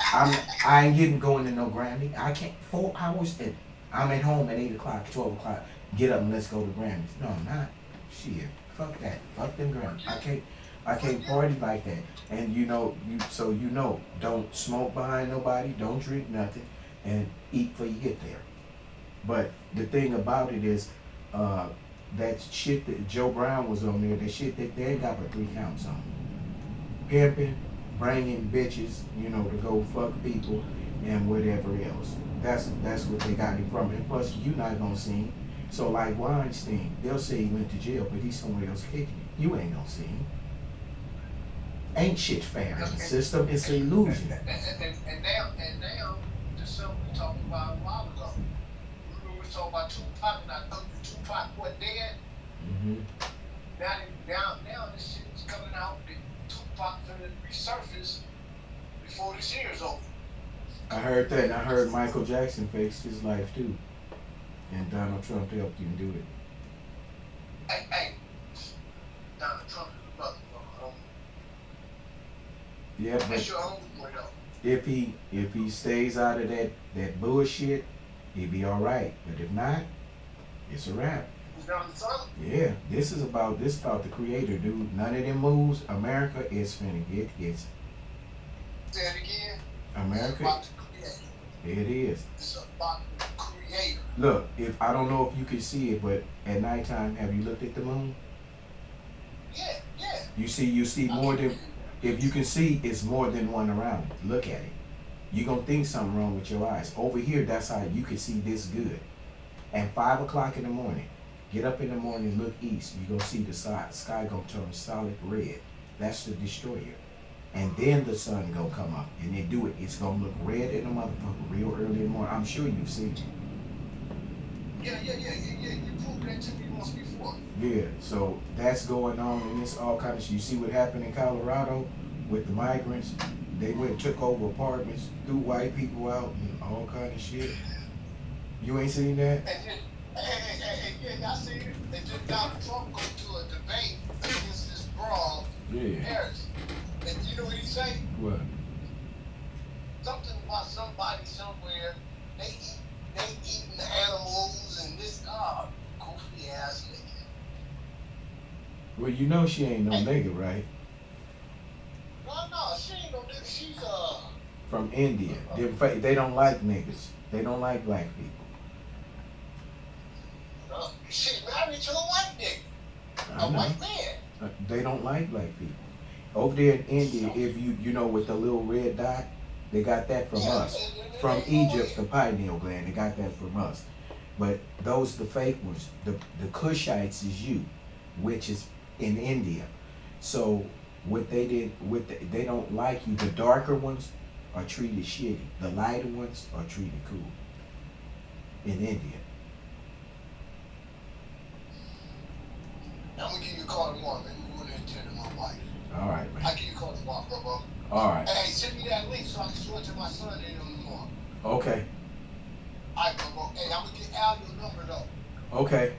I ain't getting going to no Grammy. I can't. 4 hours and I'm at home at 8 o'clock, 12 o'clock. Get up and let's go to Grammys. No, I'm not. Shit. Fuck that. Fuck them Grammys. I can't party like that. And don't smoke behind nobody, don't drink nothing, and eat before you get there. But the thing about it is, that shit that Joe Brown was on there, that shit that they ain't got but 3 counts on. Pimping, bringing bitches, to go fuck people, and whatever else. That's what they got him from. And plus, you not gonna see him. So like Weinstein, they'll say he went to jail, but he's somewhere else kicking it. You ain't gonna see him. Ain't shit fair in the system. It's an illusion. And now, just something we talked about a while ago. We were talking about Tupac, and I thought Tupac wasn't dead. Mm-hmm. Now this shit is coming out that Tupac finna resurface before this year is over. I heard that, and I heard Michael Jackson faced his life too, and Donald Trump helped him do it. Hey, Donald Trump is a brother. Yeah, but if he stays out of that bullshit, he'll be all right. But if not, it's a wrap. Yeah, this is about the creator, dude. None of them moves. America is finna get hits. Say it again. America. It's about the creator. It is. It's about the creator. Look, I don't know if you can see it, but at nighttime, have you looked at the moon? Yeah. You see more than. If you can see, it's more than one around it. Look at it. You're going to think something wrong with your eyes. Over here, that's how you can see this good. At 5 o'clock in the morning, get up in the morning, look east. You're going to see the sky going to turn solid red. That's the destroyer. And then the sun going to come up. And they do it. It's going to look red in the motherfucker real early in the morning. I'm sure you've seen it. Yeah. You proved that to me once before. Yeah, so that's going on, and it's all kind of shit. You see what happened in Colorado with the migrants? They went and took over apartments, threw white people out, and all kind of shit. You ain't seen that? Yeah, I seen it. And then Donald Trump go to a debate against this brawl in Paris. And you know what he say? What? Something about somebody somewhere, they eating the animals and this, goofy ass nigga. Well, she ain't no nigga, right? No, she ain't no nigga. She's from India. They don't like niggas. They don't like black people. She married to a white nigga. I know. White man. They don't like black people. Over there in India, if you know with the little red dot, they got that from us. From Egypt, the pineal gland, they got that from us. But those the fake ones. The Kushites is you, which is in India. So what they did they don't like you. The darker ones are treated shitty. The lighter ones are treated cool. In India. I'm gonna give you a call tomorrow, man. We're gonna attend to my wife. All right, man. I'll give you a call tomorrow, bro. All right. Hey, send me that link so I can show it to my son in the morning. Okay. All right, bro. Hey, I'm gonna get Al your number though. Okay.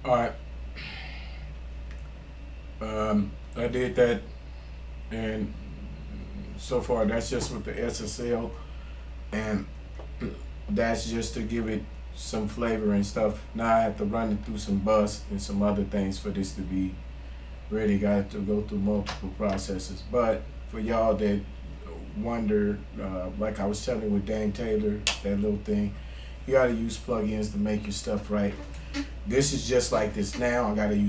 All right. I did that, and so far that's just with the SSL, and that's just to give it some flavor and stuff. Now I have to run it through some bus and some other things for this to be ready. Got to go through multiple processes. But for y'all that wonder, like I was telling you with Dame Taylor, that little thing, you gotta use plugins to make your stuff right. This is just like this now. I gotta use